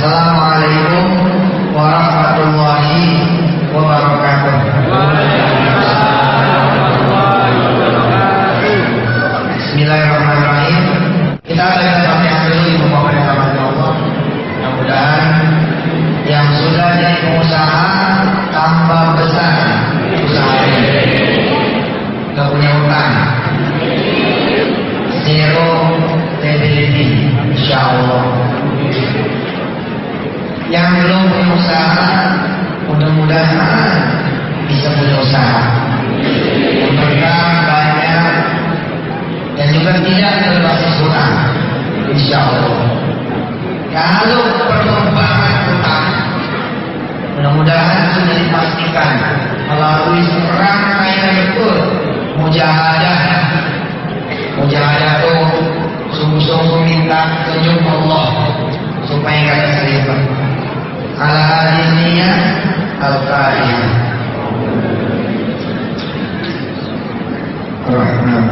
Assalamualaikum warahmatullahi wabarakatuh. Bismillahirrahmanirrahim. Kita akan sampai dulu Ibu Bapak dan Allah. Mudah-mudahan yang sudah jadi pengusaha tambah besar usahanya, nggak punya utang, zero liability, insya Allah. Yang belum punya usaha, mudah-mudahan bisa punya usaha, berkah banyak, dan juga tidak berbasis utang, insya Allah. Kalau perkembangan utang, mudah-mudahan sudah dipastikan melalui rangkaian betul mujahadah. Mujahadah itu sungguh-sungguh minta tunjuk Allah supaya kata terlibat. Ala hadiniya al-qadiyah. Rahman.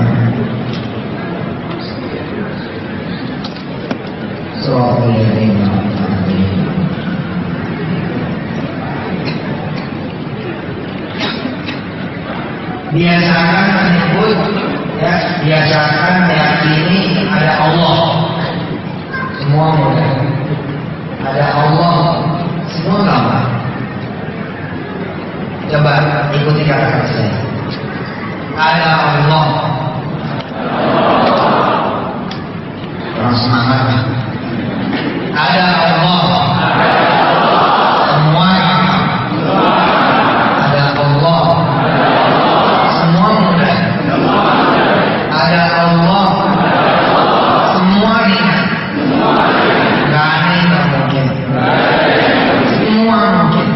Biasakan menyebut, ya, biasakan meyakini ada Allah. Semua mudah. Ada Allah, semua gampang. Coba ikuti kata-kata saya. Ada Allah. Orang semangat. Ada Allah. Semua gampang. Ada Allah. Semua mudah. Ada Allah. Semua ringan. Gak ada yang gak mungkin. Semua mungkin.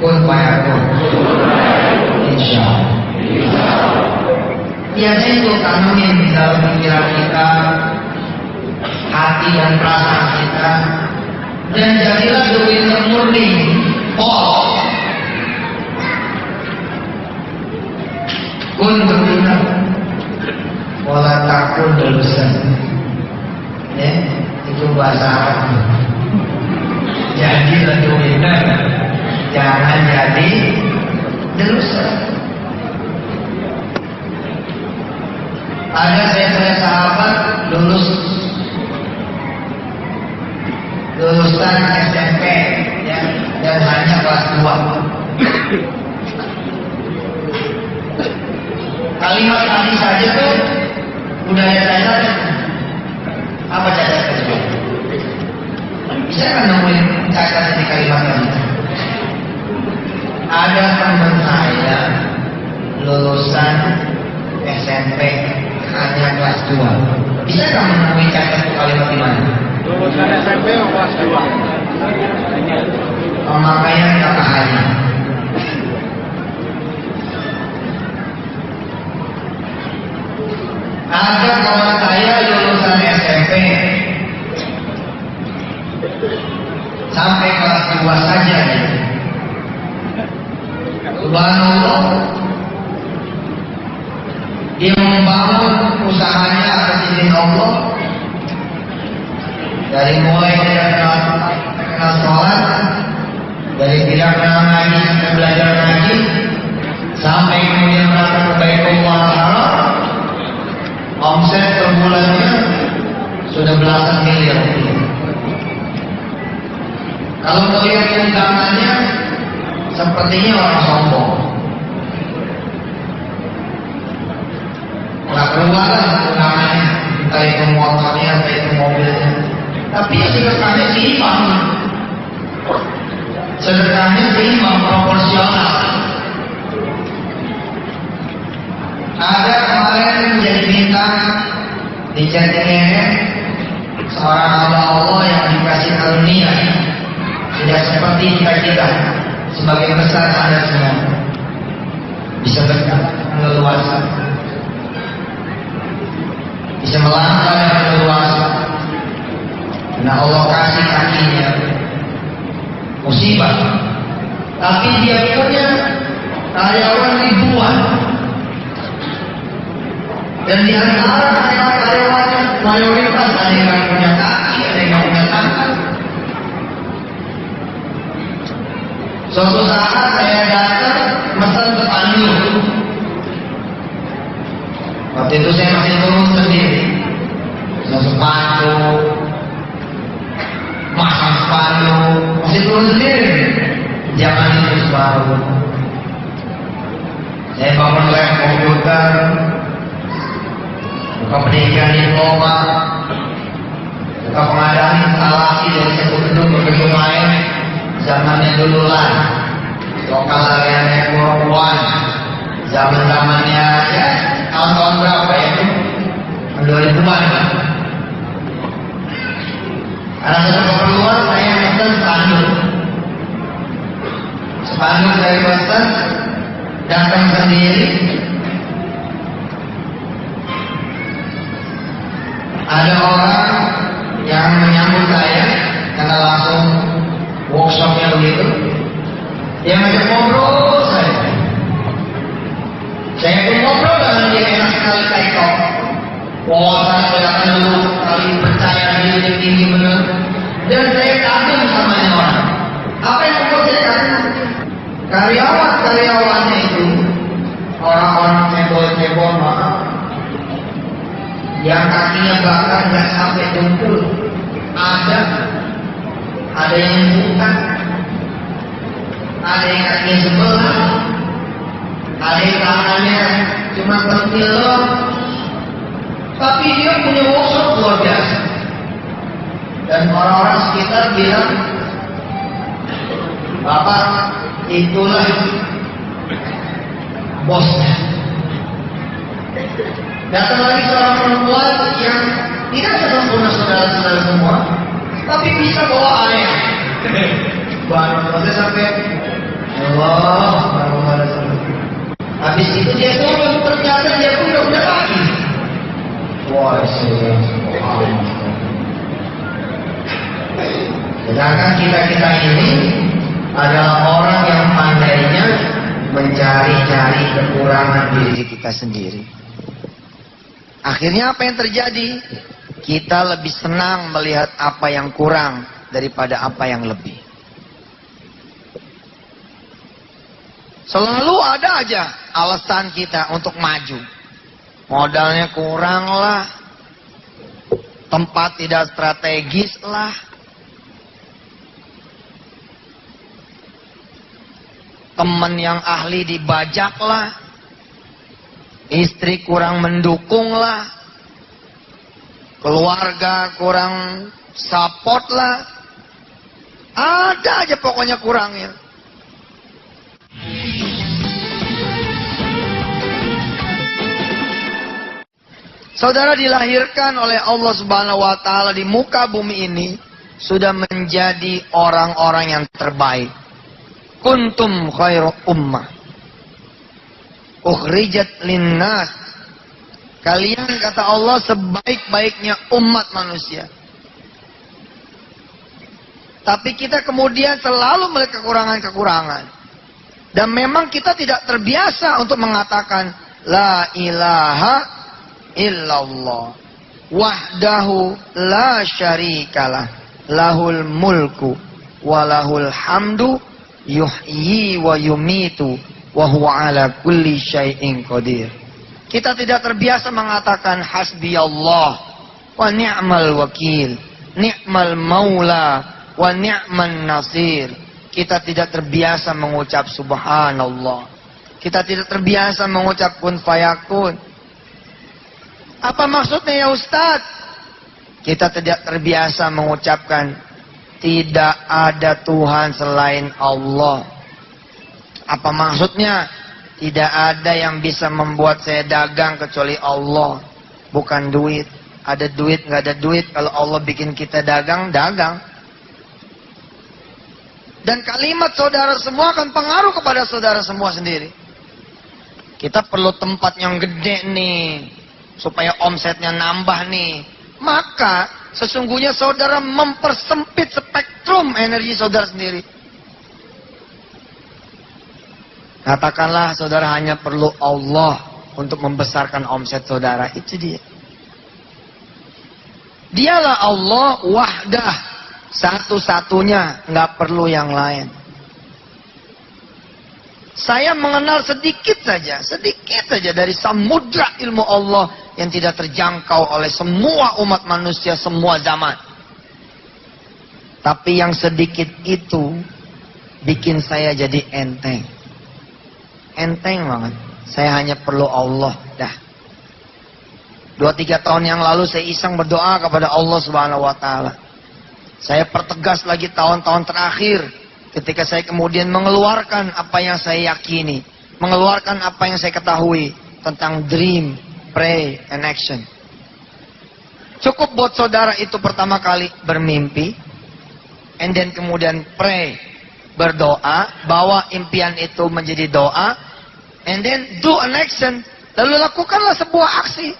Kun fayakun. Insya Allah. Biasanya itu tanemin di dalam pikiran kita, hati dan perasaan kita, dan jadilah doa murni. Kun berbina, wala takun berusaha. Ya, itu bahasa Arab. Jadilah doa, jangan jadi berusaha. Ada saya sahabat lulusan SMP, ya, dan hanya kelas 2. Kalimat tadi saja tuh udah ada cacat. Apa cacat itu? Bisa kan nemuin cacat di kalimat tadi? Ada teman saya lulusan SMP hanya kelas 2. Bisa kan menemui cacat itu kalimat di mana? Lulusan SMP kelas 2. Pemakaian kata hanya. Ada kawan saya lulusan SMP sampai kelas 2 saja. Subhanallah, dia membangun usahanya atas izin Allah. Dari mulai tidak kenal sholat, dari tidak kenal ngaji sampai belajar ngaji, sampai kemudian berangkat ke Baitullah Haram. Omset per bulannya sudah belasan miliar rupiah. Kalau melihat undangannya, sepertinya orang sombong. Nggak keluar lah undangannya, entah itu motornya, entah itu mobilnya. Tapi ya sedekahnya seimbang. Sedekahnya seimbang, proporsional. Ada kemarin yang menjadi bintang di chattingnya seorang hamba Allah yang dikasih karunia tidak seperti kita sebagai besar Anda semua bisa berkata leluasa, bisa melangkah dengan leluasa karena Allah kasih kakinya musibah, tapi dia punya karyawan ribuan. Dan di antara karyawan-karyawannya mayoritas ada yang punya kaki, ada yang punya bulan. Suatu saat saya datang mesen sepanduk. Waktu itu saya masih turun sendiri. Sepanduk, masang sepanduk, masih turun sendiri. Jangan itu baru. Saya bangun lab komputer, buka pendidikan diploma, buka pengadaan instalasi dari satu gedung ke gedung lain. Zamannya dulu lah, lokal area network one. Zaman-zamannya ya tahun-tahun berapa ya itu? 2000-an lah. Karena satu keperluan saya mesen spanduk. Spanduk saya mesen, datang sendiri. Ada orang yang menyambut saya karena langsung workshopnya begitu. Dia ngajak ngobrol saya. Saya pun ngobrol dengan dia, enak sekali kaitok. Wawasan kelihatan dulu kali percaya diri tinggi benar. Dan saya kagum sama ini orang. Apa yang membuat saya kagum? Karyawannya itu orang-orang cebol-cebol, maaf, yang kakinya bahkan nggak sampai dengkul. Ada yang bukan, ada yang kakinya sebelah, ada yang tangannya cuma pentil doang. Tapi dia punya workshop luar biasa. Dan orang-orang sekitar bilang, Bapak itulah bosnya. Datang lagi seorang perempuan yang tidak sempurna saudara-saudara semua, tapi bisa bawa air. Baru selesai sampai Allah. Habis itu dia turun, ternyata dia pun udah lagi. Wah, sedangkan kita ini adalah orang yang pandainya mencari-cari kekurangan diri kita sendiri. Akhirnya apa yang terjadi? Kita lebih senang melihat apa yang kurang daripada apa yang lebih. Selalu ada aja alasan kita untuk maju. Modalnya kurang lah, tempat tidak strategis lah, teman yang ahli dibajak lah, istri kurang mendukung lah, keluarga kurang support lah. Ada aja pokoknya kurangnya. Saudara dilahirkan oleh Allah Subhanahu wa taala di muka bumi ini sudah menjadi orang-orang yang terbaik. Kuntum khairu ummah ukhrijat linnas. Kalian kata Allah sebaik-baiknya umat manusia. Tapi kita kemudian selalu melihat kekurangan-kekurangan. Dan memang kita tidak terbiasa untuk mengatakan la ilaha illallah wahdahu la syarikalah lahul mulku walahul hamdu yuhyi wa yumitu wa huwa ala kulli syai'in qadir. Kita tidak terbiasa mengatakan hasbiyallah wa ni'mal wakil, ni'mal maula wa ni'man nasir. Kita tidak terbiasa mengucap subhanallah. Kita tidak terbiasa mengucap kun fayakun. Apa maksudnya ya Ustaz? Kita tidak terbiasa mengucapkan tidak ada Tuhan selain Allah. Apa maksudnya? Tidak ada yang bisa membuat saya dagang kecuali Allah. Bukan duit. Ada duit, nggak ada duit. Kalau Allah bikin kita dagang, dagang. Dan kalimat saudara semua akan pengaruh kepada saudara semua sendiri. Kita perlu tempat yang gede nih, supaya omsetnya nambah nih. Maka sesungguhnya saudara mempersempit spektrum energi saudara sendiri. Katakanlah saudara hanya perlu Allah untuk membesarkan omset saudara. Itu dia. Dialah Allah wahdah. Satu-satunya, nggak perlu yang lain. Saya mengenal sedikit saja dari samudra ilmu Allah yang tidak terjangkau oleh semua umat manusia, semua zaman. Tapi yang sedikit itu bikin saya jadi enteng. Enteng banget. Saya hanya perlu Allah. Dah. 2-3 tahun yang lalu saya iseng berdoa kepada Allah Subhanahu wa Ta'ala. Saya pertegas lagi tahun-tahun terakhir. Ketika saya kemudian mengeluarkan apa yang saya yakini, mengeluarkan apa yang saya ketahui tentang dream, pray, and action. Cukup buat saudara itu pertama kali bermimpi, and then kemudian pray, berdoa, bawa impian itu menjadi doa, and then do an action, lalu lakukanlah sebuah aksi.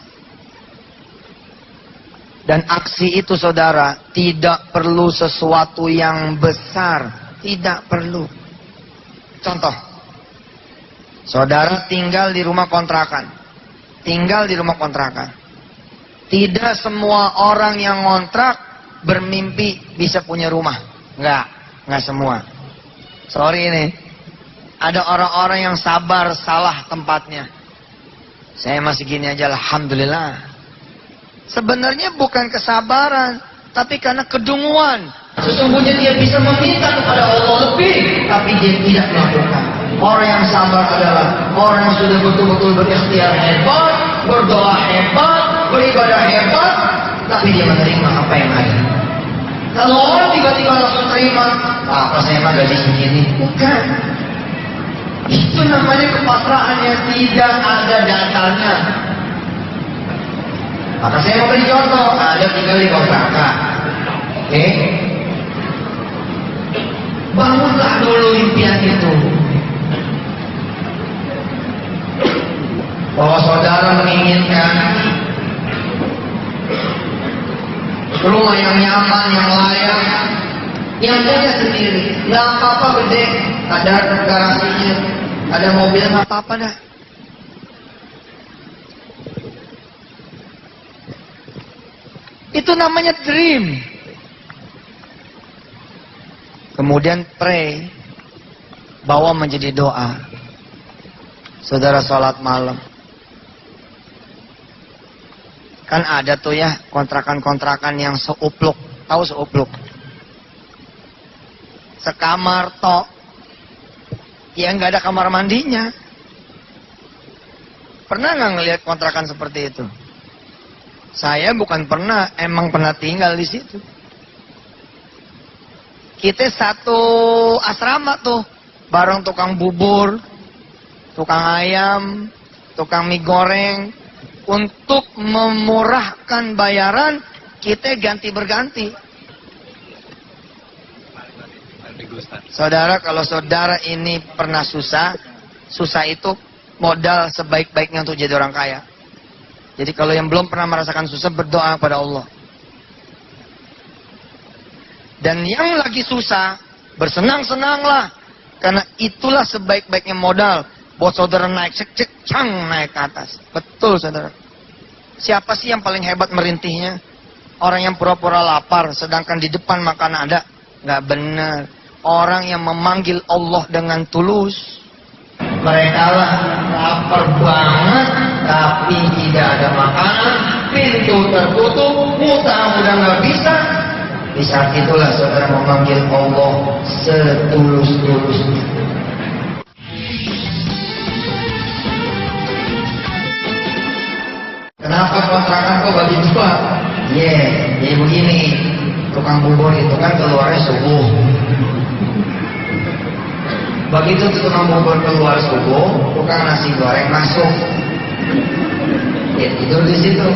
Dan aksi itu saudara tidak perlu sesuatu yang besar. Tidak perlu. Contoh. Saudara tinggal di rumah kontrakan. Tidak semua orang yang ngontrak bermimpi bisa punya rumah. Enggak semua. Sorry nih. Ada orang-orang yang sabar salah tempatnya. Saya masih gini aja, alhamdulillah. Sebenarnya bukan kesabaran, tapi karena kedunguan. Sesungguhnya dia bisa meminta kepada Allah lebih, tapi dia tidak melakukan. Orang yang sabar adalah orang yang sudah betul-betul berikhtiar hebat, berdoa hebat, beribadah hebat, tapi dia menerima apa yang ada. Kalau orang tiba-tiba langsung terima, apa saya mah gaji segini? Bukan. Itu namanya kepasrahan yang tidak ada dasarnya. Maka saya mau beri contoh, ada tinggal di kontrakan. Oke? Bangunlah dulu impian itu. Bahwa saudara menginginkan rumah yang nyaman, yang layak, yang punya sendiri. Nggak apa-apa gede, ada garasinya, ada mobil, nggak apa-apa dah. Itu namanya dream. Kemudian pray, bawa menjadi doa. Saudara sholat malam. Kan ada tuh ya kontrakan-kontrakan yang seupluk. Tahu seupluk? Sekamar tok. Ya nggak ada kamar mandinya. Pernah nggak ngelihat kontrakan seperti itu? Saya bukan pernah, emang pernah tinggal di situ. Kita satu asrama tuh, bareng tukang bubur, tukang ayam, tukang mie goreng. Untuk memurahkan bayaran, kita ganti berganti. Saudara, kalau saudara ini pernah susah itu modal sebaik-baiknya untuk jadi orang kaya. Jadi kalau yang belum pernah merasakan susah, berdoa kepada Allah. Dan yang lagi susah, bersenang-senanglah. Karena itulah sebaik-baiknya modal. Buat saudara naik, cek-cek-cang naik ke atas. Betul saudara. Siapa sih yang paling hebat merintihnya? Orang yang pura-pura lapar, sedangkan di depan makan ada. Nggak benar. Orang yang memanggil Allah dengan tulus. Mereka lah lapar banget, tapi tidak ada makanan, pintu tertutup, utang udah nggak bisa. Di saat itulah saudara memanggil Allah setulus-tulusnya. Kenapa kontrakan kok bagi dua? Jadi begini, tukang bubur itu kan keluarnya subuh. Begitu tukang bubur keluar subuh, tukang nasi goreng masuk. Dia tidur di situ.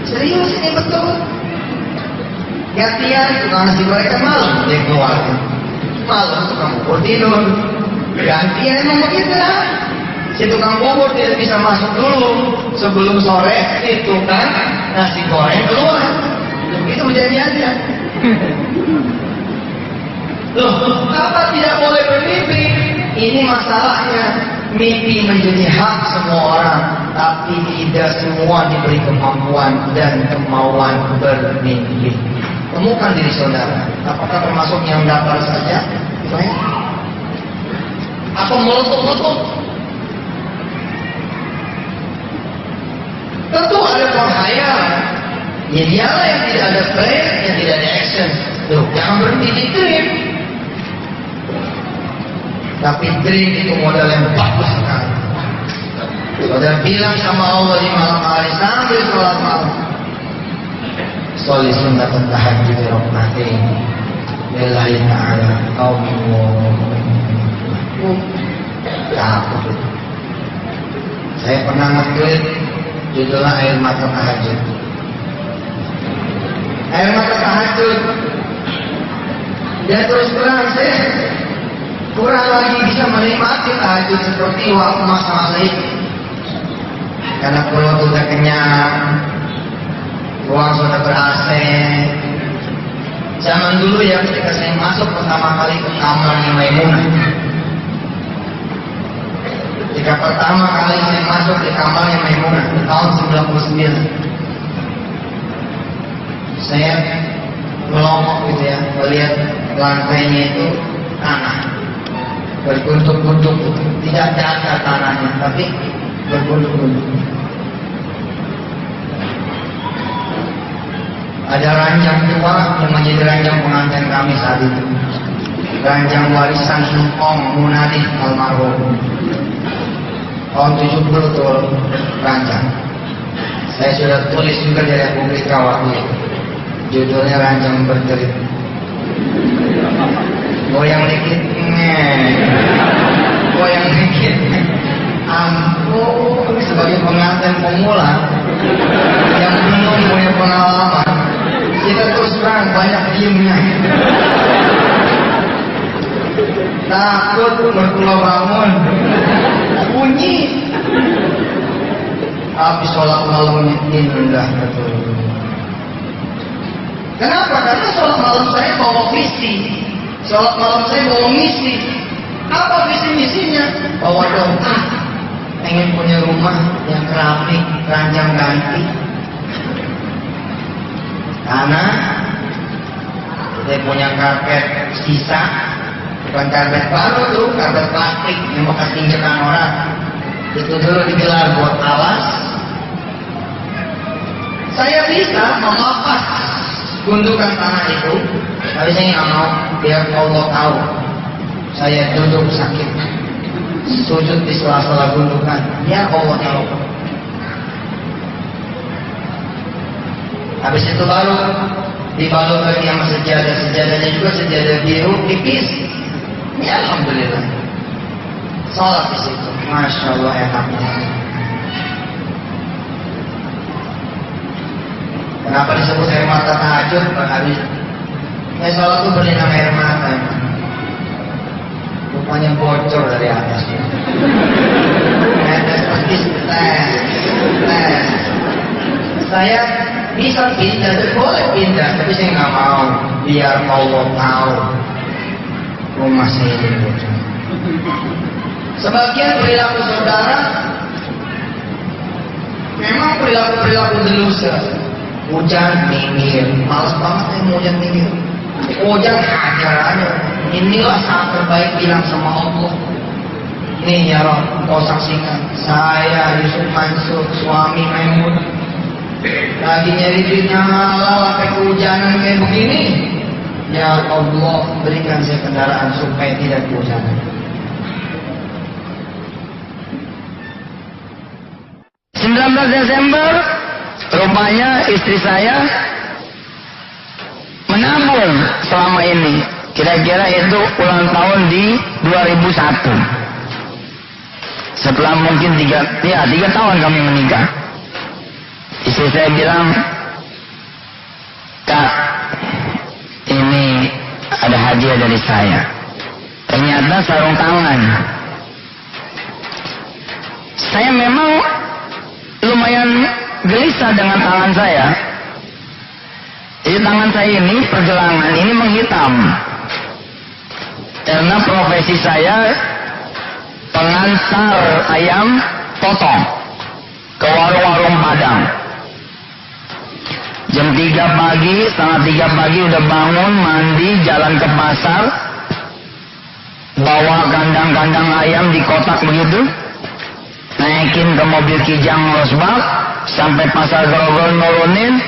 Serius ini betul. Gantian tukang nasi goreng kan malam dia keluar. Malam tukang bubur tidur. Gantian emang begitu lah. Si tukang bubur tidak bisa masuk dulu sebelum sore si tukang nasi goreng keluar. Itu menjadi aja. Loh, apa tidak boleh bermimpi? Ini masalahnya. Mimpi menjadi hak semua orang, tapi tidak semua diberi kemampuan dan kemauan bermimpi. Temukan diri saudara. Apakah termasuk yang datar saja? Baik. Apa meletup-letup? Tentu ada penghayal. Ya dialah yang tidak ada plan, yang tidak ada action. Tuh, jangan berhenti di dream. Tapi dream itu modal yang bagus sekali. Saudara bilang sama Allah di malam hari sambil sholat malam. Sholli sunnat tahajjud rahmatin lillahi ta'ala qaumin takut. Saya pernah nge-tweet judulnya air mata tahajud. Air mata tahajud. Dan terus terang saya kurang lagi bisa menikmati tahajud seperti waktu masa-masa itu. Karena perut sudah kenyang, ruang sudah ber-AC. Zaman dulu ya ketika saya masuk pertama kali ke kamarnya Maimunah. Ketika pertama kali saya masuk di kamarnya Maimunah di tahun 99. Saya melongok gitu ya, melihat lantainya itu tanah berbentuk-bentuk, tidak datar tanahnya, tapi berbentuk-bentuk. Ada ranjang tua yang menjadi ranjang pengantin kami saat itu. Ranjang warisan Engkong Munadi almarhum. Tahun 70 itu ranjang. Saya sudah tulis juga di Republika waktu itu. Judulnya Ranjang Berderit. Goyang dikit, goyang dikit. Ampun, sebagai pengantin pemula yang belum punya pengalaman, kita terus terang banyak diemnya. Takut berpulau bangun, bunyi. Tapi sholat malamnya indah betul. Kenapa? Karena sholat malam saya bawa visi. Sholat malam saya bawa misi. Apa visi misinya? Bawa doa. Pengen punya rumah yang keramik, ranjang ganti. Karena saya punya karpet sisa, bukan karpet baru tuh, karpet plastik yang bekas injekan orang. Itu dulu digelar buat alas. Saya bisa memapas gundukan tanah itu, tapi saya nggak mau biar Allah tahu saya duduk sakit, sujud di sela-sela gundukan, biar Allah tahu. Habis itu baru dibalut lagi sama sejadah, sejadahnya juga sejadah biru tipis. Ya alhamdulillah. Salat di situ, masya Allah enaknya. Kenapa disebut air mata tahajud? Habis saya sholat tuh berlinang air mata. Rupanya bocor dari atas. Tes persis tes. Saya bisa pindah, boleh pindah, tapi saya nggak mau. Biar Allah tahu rumah saya ini bocor. Sebagian perilaku saudara memang perilaku delusa. Hujan minggir, males banget saya mau hujan minggir. Hujan hajar aja. Inilah saat terbaik bilang sama Allah. Nih ya Rob, kau saksikan saya Yusuf Mansur, suami Maimunah, lagi nyari duitnya halal, pakai kehujanan kayak begini. Ya Allah, berikan saya kendaraan supaya tidak kehujanan. Desember, rupanya istri saya menabung selama ini. Kira-kira itu ulang tahun di 2001. Setelah mungkin 3 tahun kami menikah. Istri saya bilang, Kak, ini ada hadiah dari saya. Ternyata sarung tangan. Saya memang lumayan gelisah dengan tangan saya. Jadi tangan saya ini pergelangan ini menghitam. Karena profesi saya pengantar ayam potong ke warung-warung Padang. Jam 3 pagi, setengah 3 pagi udah bangun, mandi, jalan ke pasar, bawa kandang-kandang ayam di kotak begitu, naikin ke mobil Kijang losbak, sampai pasar Grogol nurunin,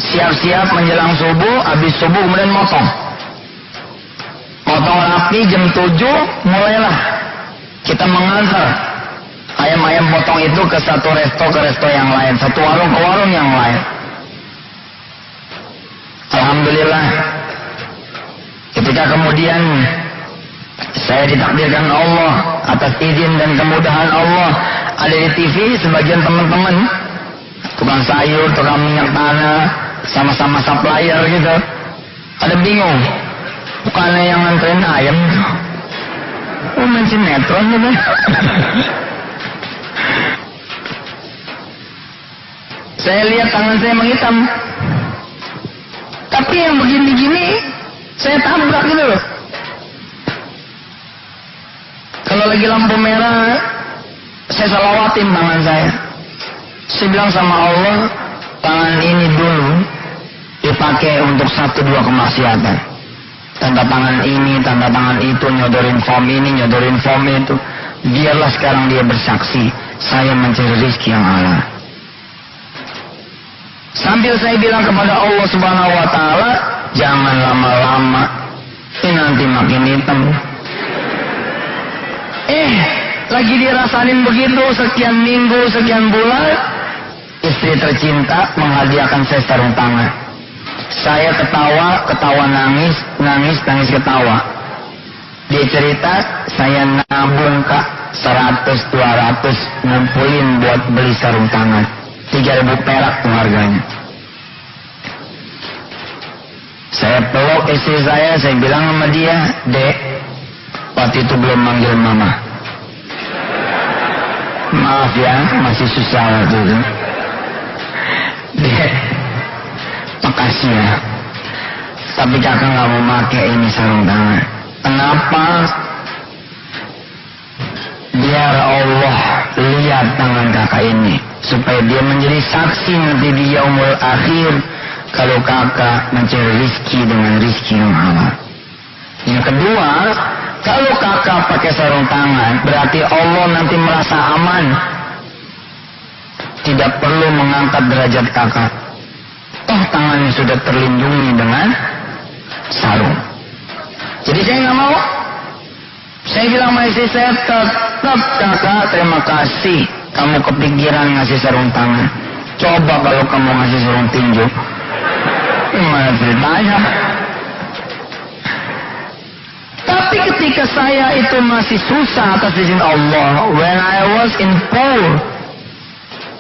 siap-siap menjelang subuh, habis subuh kemudian motong rapi. Jam 7 mulailah kita mengantar ayam-ayam potong itu ke satu resto ke resto yang lain, satu warung ke warung yang lain. Alhamdulillah, ketika kemudian saya ditakdirkan Allah atas izin dan kemudahan Allah, ada di TV sebagian teman-teman tukang sayur, tukang minyak tanah, sama-sama supplier gitu, ada bingung, bukannya yang nganterin ayam gitu, main sinetron gitu. Saya lihat tangan saya menghitam, tapi yang begini-gini saya tabrak gitu loh. Kalau lagi lampu merah, saya salawatin tangan saya. Saya bilang sama Allah, tangan ini dulu dipakai untuk 1-2 kemaksiatan. Tanda tangan ini, tanda tangan itu, nyodorin form ini, nyodorin form itu. Biarlah sekarang dia bersaksi, saya mencari rezeki yang halal. Sambil saya bilang kepada Allah Subhanahu wa Ta'ala, jangan lama-lama, ini nanti makin hitam. Lagi dirasain begitu sekian minggu, sekian bulan, istri tercinta menghadiahkan saya sarung tangan. Saya ketawa nangis, nangis ketawa. Dia cerita, saya nabung Kak 100-200 ngumpulin buat beli sarung tangan. 3.000 perak tuh harganya. Saya peluk istri saya bilang sama dia, Dek, waktu itu belum manggil mama. Maaf ya, masih susah waktu itu. Dek, makasih ya. Tapi kakak gak mau pakai ini sarung tangan. Kenapa? Biar Allah lihat tangan kakak ini, supaya dia menjadi saksi nanti di yaumul akhir kalau kakak mencari rizki dengan rizki yang halal. Yang kedua, kalau kakak pakai sarung tangan, berarti Allah nanti merasa aman, tidak perlu mengangkat derajat kakak. Tangannya sudah terlindungi dengan sarung. Jadi saya nggak mau. Saya bilang sama istri saya, tetap kakak, terima kasih kamu kepikiran ngasih sarung tangan. Coba kalau kamu ngasih sarung tinju, gimana ceritanya? Tapi ketika saya itu masih susah atas izin Allah, when I was in poor,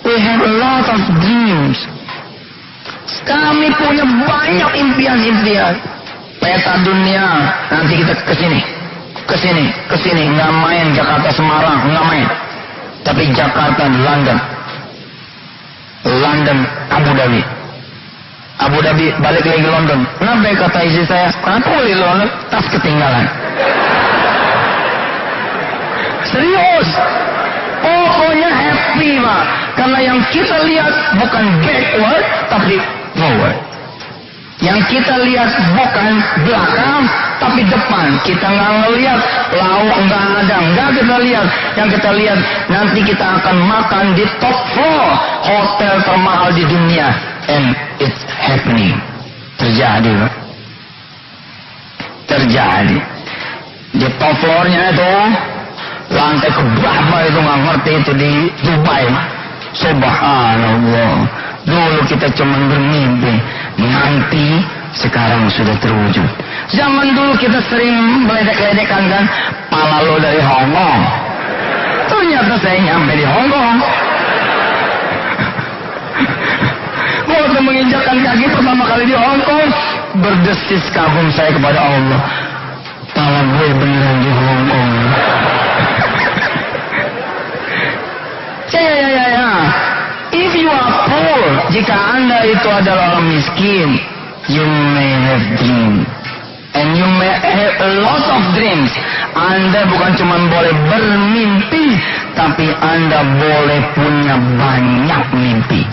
we have a lot of dreams. Kami punya banyak impian-impian. Peta dunia, nanti kita kesini, nggak main Jakarta Semarang, nggak main. Tapi Jakarta, London, Abu Dhabi, balik lagi London. Kenapa kata istri saya? Kenapa di London? Tas ketinggalan. Serius. Pokoknya happy Pak. Karena yang kita lihat bukan backward, tapi forward. Yang kita lihat bukan belakang, tapi depan. Kita nggak ngelihat lawak, nggak ada, nggak kita lihat. Yang kita lihat nanti kita akan makan di top 4 hotel termahal di dunia, and it's happening. Terjadi, Pak. Terjadi. Di top floornya itu, lantai keberapa itu nggak ngerti, itu di Dubai. Subhanallah. Dulu kita cuma bermimpi, nanti sekarang sudah terwujud. Zaman dulu kita sering meledek-ledekan kan, pala lo dari Hongkong. Ternyata saya nyampe di Hongkong. Waktu menginjakkan kaki pertama kali di Hongkong, berdesis kagum saya kepada Allah. Pala gue beneran di Hongkong. Ya. If you are poor, jika Anda itu adalah orang miskin, you may have dream. And you may have a lot of dreams. Anda bukan cuma boleh bermimpi, tapi Anda boleh punya banyak mimpi.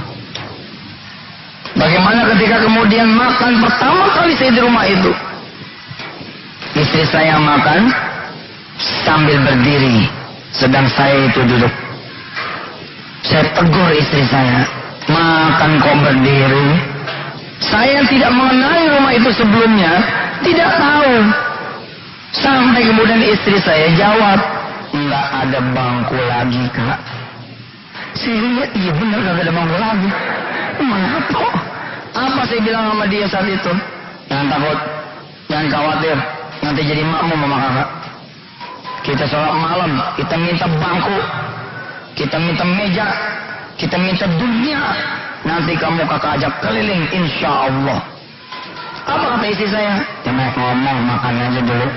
Bagaimana ketika kemudian makan pertama kali saya di rumah itu, istri saya makan sambil berdiri, sedang saya itu duduk. Saya tegur istri saya, makan kok berdiri? Saya tidak mengenali rumah itu sebelumnya, tidak tahu. Sampai kemudian istri saya jawab, nggak ada bangku lagi, Kak. Saya lihat, iya benar nggak ada bangku lagi. Kenapa? Apa saya bilang sama dia saat itu? Jangan takut, jangan khawatir, nanti jadi makmum sama kakak. Kita sholat malam, kita minta bangku, kita minta meja, kita minta dunia. Nanti kamu kakak ajak keliling, insya Allah. Apa kata istri saya? Jangan ngomong, makan aja dulu.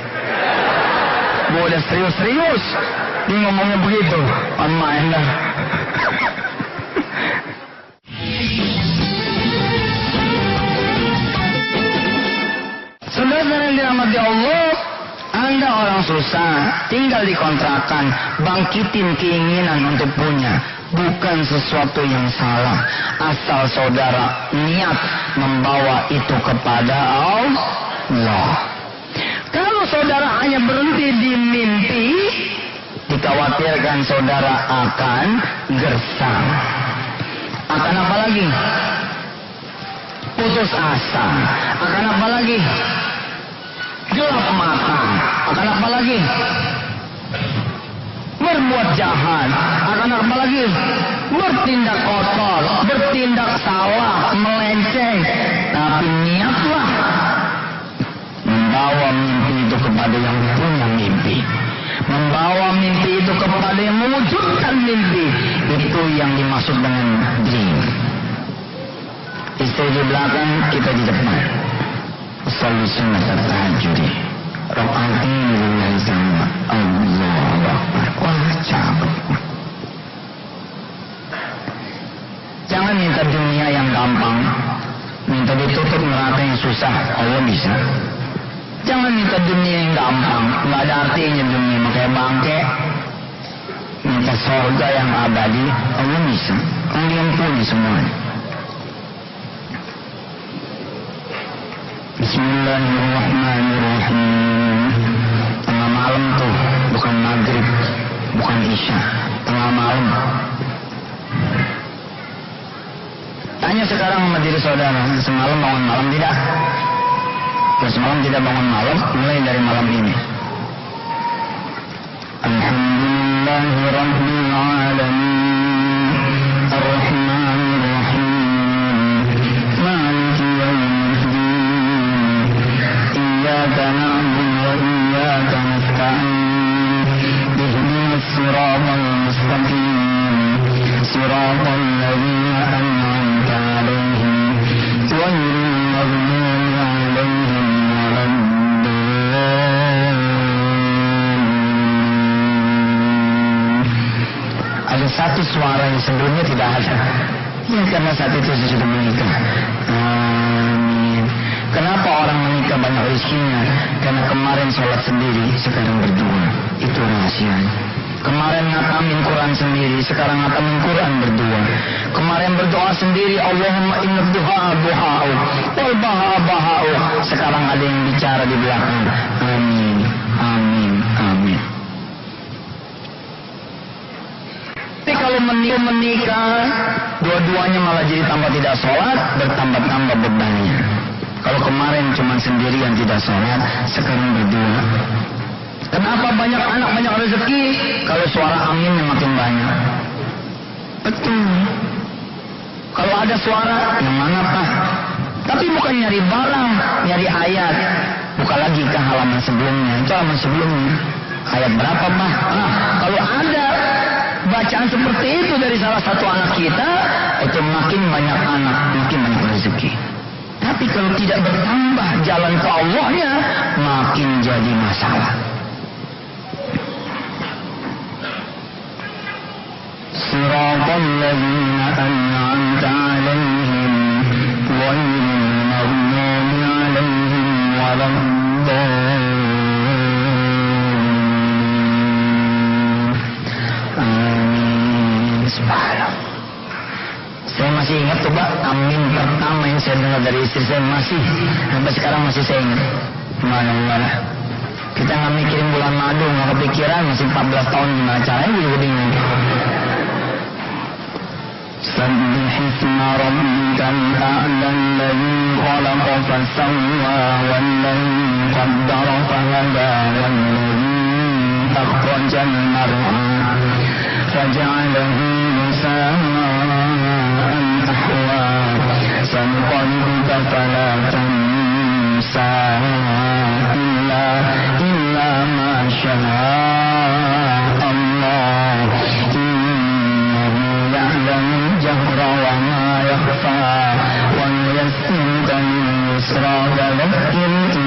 Gue udah serius-serius, dia ngomongnya begitu. Main dah. Saudara yang dirahmati Allah, Anda orang susah, tinggal di kontrakan, bangkitin keinginan untuk punya. Bukan sesuatu yang salah, asal saudara niat membawa itu kepada Allah. Kalau saudara hanya berhenti di mimpi, dikhawatirkan saudara akan gersang. Akan apa lagi? Putus asa. Akan apa lagi? Gelap mata. Akan apa lagi? Berbuat jahat. Akan apa lagi? Bertindak kotor, bertindak salah, melenceng. Tapi niatlah membawa mimpi itu kepada yang punya mimpi, membawa mimpi itu kepada yang mewujudkan mimpi. Itu yang dimaksud dengan dream. Istri di belakang, kita di depan. Selalu sunnah tahajud. Rokaatin lillahi sama Allahu Akbar. Wah, cakep. Jangan minta dunia yang gampang, minta ditutup neraka yang susah. Allah bisa. Jangan minta dunia yang gampang, nggak ada artinya dunia, makanya bangke. Minta surga yang abadi, Allah bisa. Kalian punya semuanya. Bismillahirrahmanirrahim. Tengah malam tuh, bukan maghrib, bukan isya, tengah malam. Tanya sekarang sama diri saudara, semalam bangun malam tidak? Kalau semalam tidak bangun malam, mulai dari malam ini. Alhamdulillahirabbil alamin, arrahmanirrahim, maliki yaumiddin, iyyaka na'budu wa iyyaka nasta'in, ihdinas siratal mustaqim, siratal ladzina an'amta 'alaihim, ghairil maghdubi 'alaihim. Ada satu suara yang sebelumnya tidak ada. Ya karena saat itu saya sudah menikah. Amin. Kenapa orang menikah banyak rezekinya? Karena kemarin sholat sendiri, sekarang berdua. Itu rahasianya. Kemarin ngatamin Quran sendiri, sekarang ngatamin Quran berdua. Kemarin berdoa sendiri, Allahumma inna duha duha'u wal baha baha'u. Sekarang ada yang bicara di belakang. Amin, amin, amin. Tapi kalau menikah, dua-duanya malah jadi tambah tidak sholat, bertambah-tambah bebannya. Kalau kemarin cuma sendirian tidak sholat, sekarang berdua. Kenapa banyak anak, banyak rezeki? Kalau suara aminnya makin banyak. Betul. Kalau ada suara, yang mana Pak? Tapi bukan nyari barang, nyari ayat. Buka lagi ke halaman sebelumnya. Itu halaman sebelumnya. Ayat berapa Pak? Nah, kalau ada bacaan seperti itu dari salah satu anak kita, itu makin banyak anak, makin banyak rezeki. Tapi kalau tidak bertambah jalan ke Allahnya, makin jadi masalah. Siratal ladzina an'amta 'alaihim ghairil maghdubi 'alaihim waladdallin. Amin. Subhanallah. Saya masih ingat coba amin pertama dari istri saya masih sampai sekarang masih saya ingat. Mana kita nggak mikirin bulan madu, nggak kepikiran masih 14 tahun gimana caranya juga bingung. سبح اسم ربك الأعلى الذي خلق فسوى والذي قدر فهدى والذي أخرج المرعى فجعله غثاء أحوى سنقلبك فلا تنسى إلا ما شاء الله يعلم الجهر وما يخفى ونيسرك لليسرى فذكر إن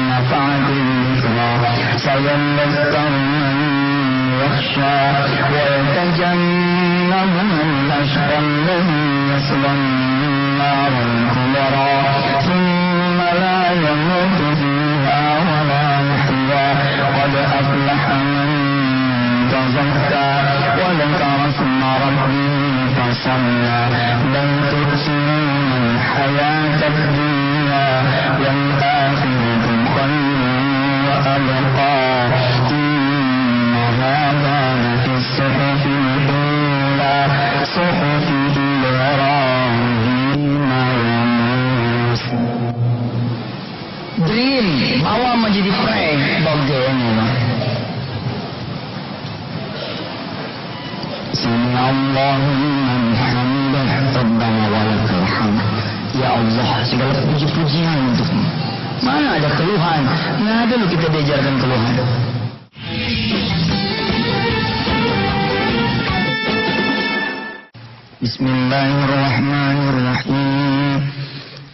نفعت الذكرى سيذكر من يخشى ويتجنبها الأشقى الذي يصلى النار الكبرى ثم لا يموت فيها ولا يحيا قد أفلح من تزكى وذكر اسم ربه فصلى بل تؤثرون الحياة الدنيا والآخرة خير وأبقى إن هذا لفي الصحف الأولى صحف إبراهيم وموسى. Dream bawa menjadi prank bagaimana? Sami Allahu liman hamidah Rabbana walakal hamd. Ya Allah, segala puji-pujian untukmu. Mana ada keluhan? Nggak ada loh kita diajarkan keluhan. Bismillahirrahmanirrahim.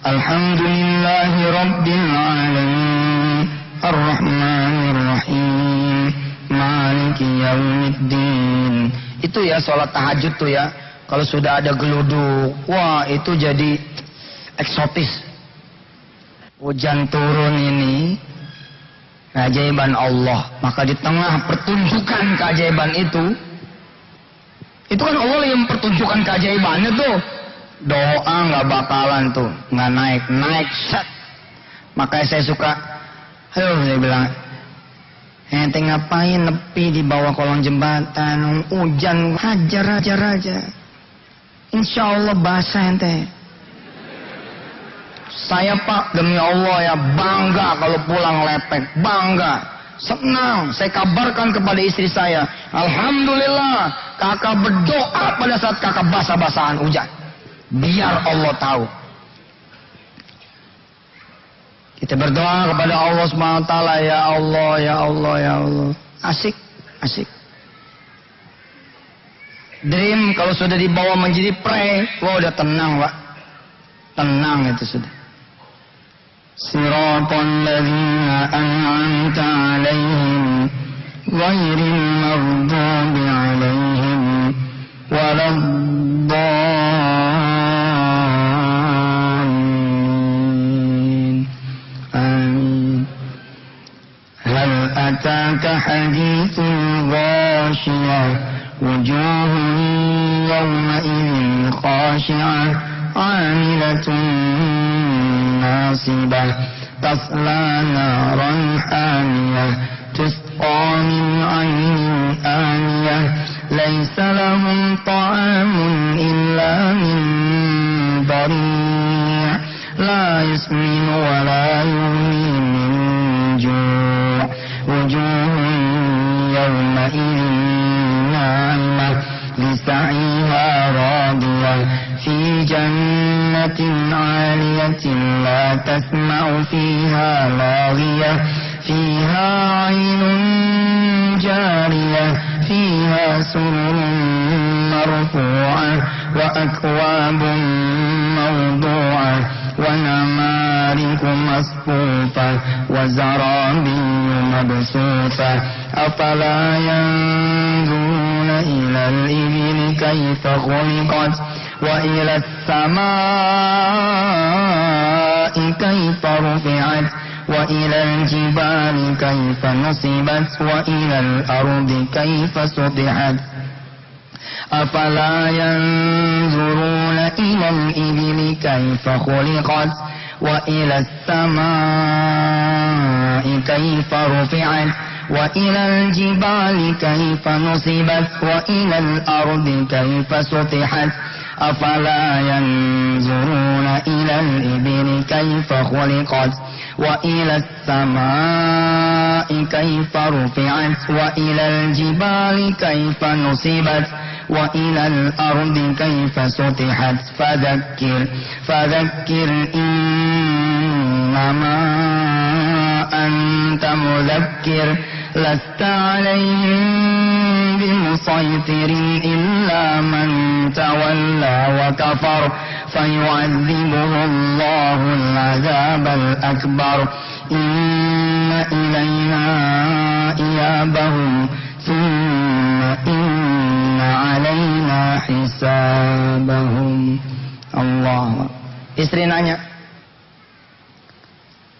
Alhamdulillahi Rabbil alamin. Ar-Rahmanirrahim. Maliki yaumiddin. Itu ya sholat tahajud tuh ya. Kalau sudah ada geluduk, wah itu jadi eksotis. Hujan turun ini keajaiban Allah. Maka di tengah pertunjukan keajaiban itu kan Allah yang pertunjukan keajaibannya tuh. Doa nggak bakalan tuh, nggak naik set. Makanya saya suka, saya bilang, ente ngapain nepi di bawah kolong jembatan, hujan hajar aja. Insya Allah basah ente. Saya Pak, demi Allah ya bangga kalau pulang lepek, bangga, senang. Saya kabarkan kepada istri saya, alhamdulillah kakak berdoa pada saat kakak basah-basahan hujan. Biar Allah tahu. Kita berdoa kepada Allah SWT, ya Allah, ya Allah, ya Allah. Asik. Dream kalau sudah dibawa menjadi prank, wah udah tenang Pak. Tenang itu sudah. Siratal ladzina an'amta 'alaihim ghairil maghdubi 'alaihim waladdallin. Amin. Hal ataka hadithul ghashiyah wujuhun yawma'idhin khashi'ah 'amilatun ناصبة تصلى نارا حامية تسقى من عين آنية ليس لهم طعام إلا من ضريع لا يسمن ولا يغني من جوع وجوه يومئذ ناعمة لسعيها راضية في جنة عالية لا تسمع فيها لاغية فيها عين جارية فيها سرر مرفوعة وأكواب موضوعة ونمارق مصفوفة وزرابي مبثوثة أفلا ينظرون إلى الإبل كيف خلقت وإلى السماء كيف رفعت وإلى الجبال كيف نصبت وإلى الأرض كيف سطحت أفلا ينظرون إلى الإبل كيف خلقت وإلى السماء كيف رفعت وإلى الجبال كيف نصبت وإلى الأرض كيف سطحت أفلا ينظرون إلى الإبل كيف خلقت وإلى السماء كيف رفعت وإلى الجبال كيف نصبت وإلى الأرض كيف سطحت فذكر إنما أنت مذكر لست عليهم بمسيطر إلا من تولى وكفر فيعذبه الله العذاب الأكبر إن إلينا إيابهم ثم إن علينا حسابهم. Allah. Istri nanya,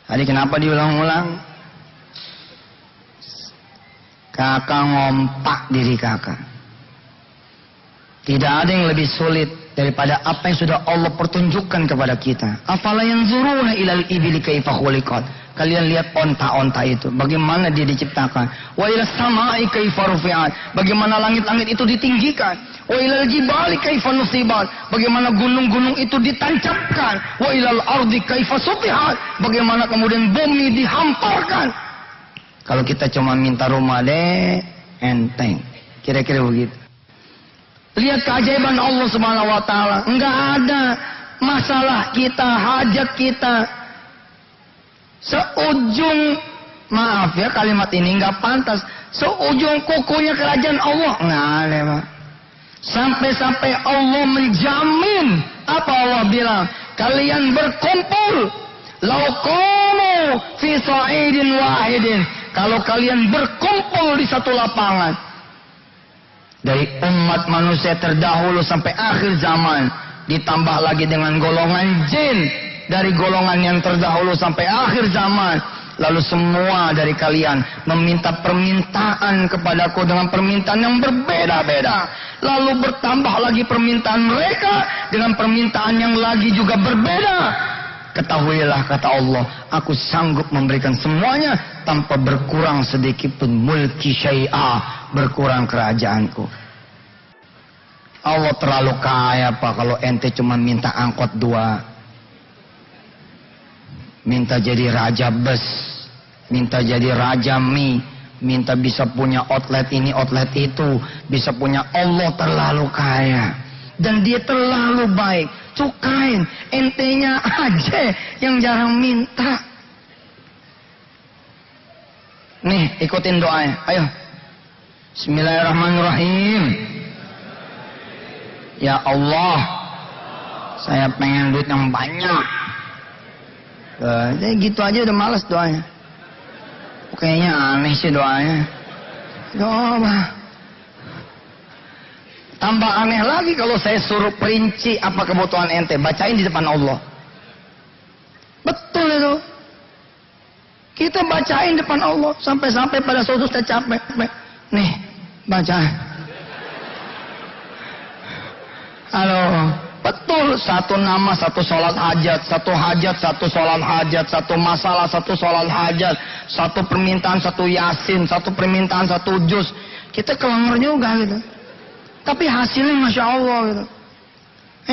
tadi kenapa diulang-ulang? Kakak ngompak diri kakak. Tidak ada yang lebih sulit daripada apa yang sudah Allah pertunjukkan kepada kita. Afala yanzuruna ilal ibili kaifa khuliqat. Kalian lihat onta-onta itu, bagaimana dia diciptakan. Wa ilas samai kaifa rufi'at. Bagaimana langit-langit itu ditinggikan. Wa ilal jibali kaifa nusibat. Bagaimana gunung-gunung itu ditancapkan. Wa ilal ardi kaifa sutihat. Bagaimana kemudian bumi dihamparkan. Kalau kita cuma minta rumah deh, enteng. Kira-kira begitu. Lihat keajaiban Allah Subhanahu wa taala. Enggak ada masalah kita, hajat kita. Seujung, maaf ya kalimat ini enggak pantas. Seujung kukunya kerajaan Allah. Enggak ada, Pak. Sampai-sampai Allah menjamin. Apa Allah bilang? Kalian berkumpul. Lau qamu fi sa'idin wahidin. Kalau kalian berkumpul di satu lapangan, dari umat manusia terdahulu sampai akhir zaman, ditambah lagi dengan golongan jin dari golongan yang terdahulu sampai akhir zaman, lalu semua dari kalian meminta permintaan kepadaku dengan permintaan yang berbeda-beda, lalu bertambah lagi permintaan mereka dengan permintaan yang lagi juga berbeda. Ketahuilah, kata Allah, aku sanggup memberikan semuanya tanpa berkurang sedikit pun. Mulki syai'ah, berkurang kerajaanku. Allah terlalu kaya, Pak, kalau ente cuma minta angkot 2. Minta jadi raja bus, minta jadi raja mie, minta bisa punya outlet ini, outlet itu, bisa punya. Allah terlalu kaya. Dan dia terlalu baik. Cukain, entenya aja yang jarang minta. Nih, ikutin doanya. Ayo. Bismillahirrahmanirrahim. Ya Allah, saya pengen duit yang banyak. Jadi gitu aja udah males doanya. Kayaknya aneh sih doanya. Doa. Tambah aneh lagi kalau saya suruh perinci apa kebutuhan ente, bacain di depan Allah. Betul itu. Kita bacain depan Allah sampai-sampai pada suatu saya capek. Nih, baca. Halo, betul. Satu nama, satu sholat hajat, satu hajat, satu sholat hajat, satu masalah, satu sholat hajat, satu permintaan, satu yasin, satu permintaan, satu juz. Kita kelenger juga gitu. Tapi hasilnya Masya Allah gitu.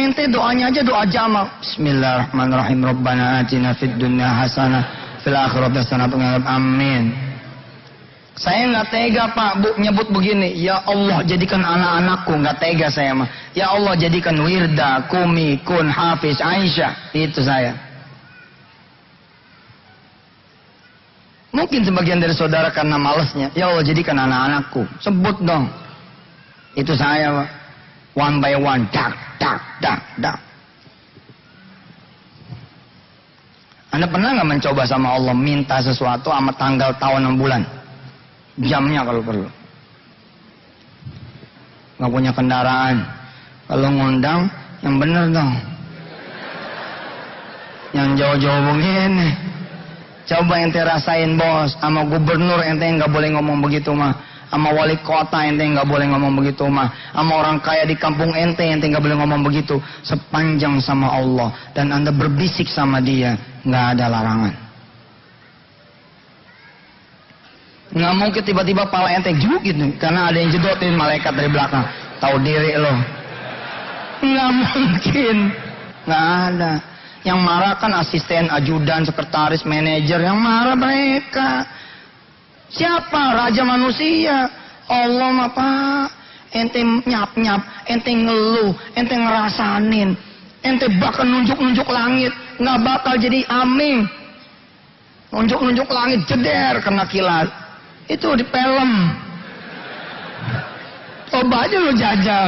Ente doanya aja doa jamak. Bismillahirrahmanirrahim. Rabbana atina fid dunya hasanah fil akhirati hasanah wa qina. Amin. Saya nggak tega, Pak, Bu, nyebut begini. Ya Allah, jadikan anak-anakku. Nggak tega saya mah. Ya Allah, jadikan Wirda, Kumi, Kun, Hafiz, Aisyah. Itu saya. Mungkin sebagian dari saudara karena malesnya. Ya Allah, jadikan anak-anakku. Sebut dong. Itu saya, Pak. One by one. Dak, dak, dak, dak. Anda pernah nggak mencoba sama Allah minta sesuatu sama tanggal, tahun, 6 bulan? Jamnya kalau perlu. Nggak punya kendaraan. Kalau ngundang, yang bener dong. Yang jauh-jauh begini. Coba ente rasain, bos. Sama gubernur ente nggak boleh ngomong begitu mah. Sama wali kota ente nggak boleh ngomong begitu mah. Sama orang kaya di kampung ente nggak boleh ngomong begitu. Sepanjang sama Allah dan anda berbisik sama dia, nggak ada larangan. Nggak mungkin tiba-tiba pala ente juk gitu, karena ada yang jedotin malaikat dari belakang. Tahu diri lo. Nggak mungkin. Nggak ada. Yang marah kan asisten, ajudan, sekretaris, manajer. Yang marah mereka. Siapa? Raja manusia. Allah mah Pak. Ente nyap-nyap, ente ngeluh, ente ngerasanin, ente bakal nunjuk-nunjuk langit, nggak bakal jadi aming. Nunjuk-nunjuk langit jeder kena kilat. Itu di film. Coba aja lu jajal.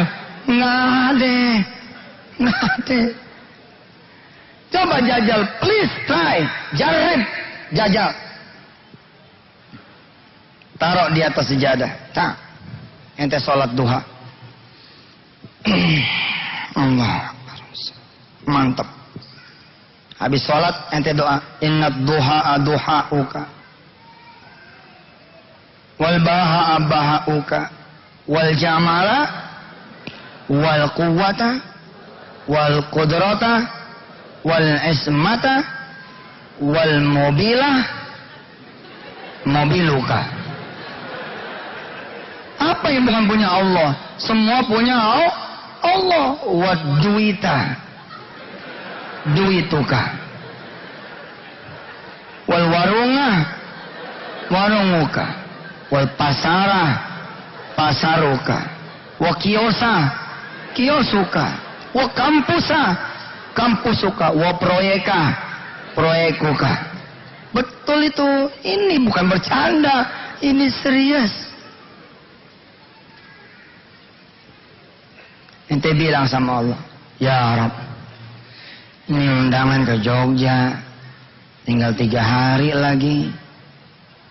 Nggak ada. Nggak ada. Coba jajal, please try. Jarib, jajal. Taruh di atas sejadah. Tak. Ente sholat duha. Allah. Mantap. Habis sholat ente doa. Inna duha duha'uka. Wal baha'a baha'uka. Wal jamala. Wal quwwata. Wal qudrata. Wal ismata. Wal mobilah. Mobiluka. Apa yang bukan punya Allah? Semua punya Allah. Wa duita. Duituka. Wal warunga. Warunguka. Wal pasara. Pasaruka. Wa kiosa. Kiosuka. Wa kampusa. Kampusuka. Wa proyeka. Proyekuka. Betul itu. Ini bukan bercanda. Ini serius. Ente bilang sama Allah, ya Rabb, ini undangan ke Jogja, tinggal 3 hari lagi,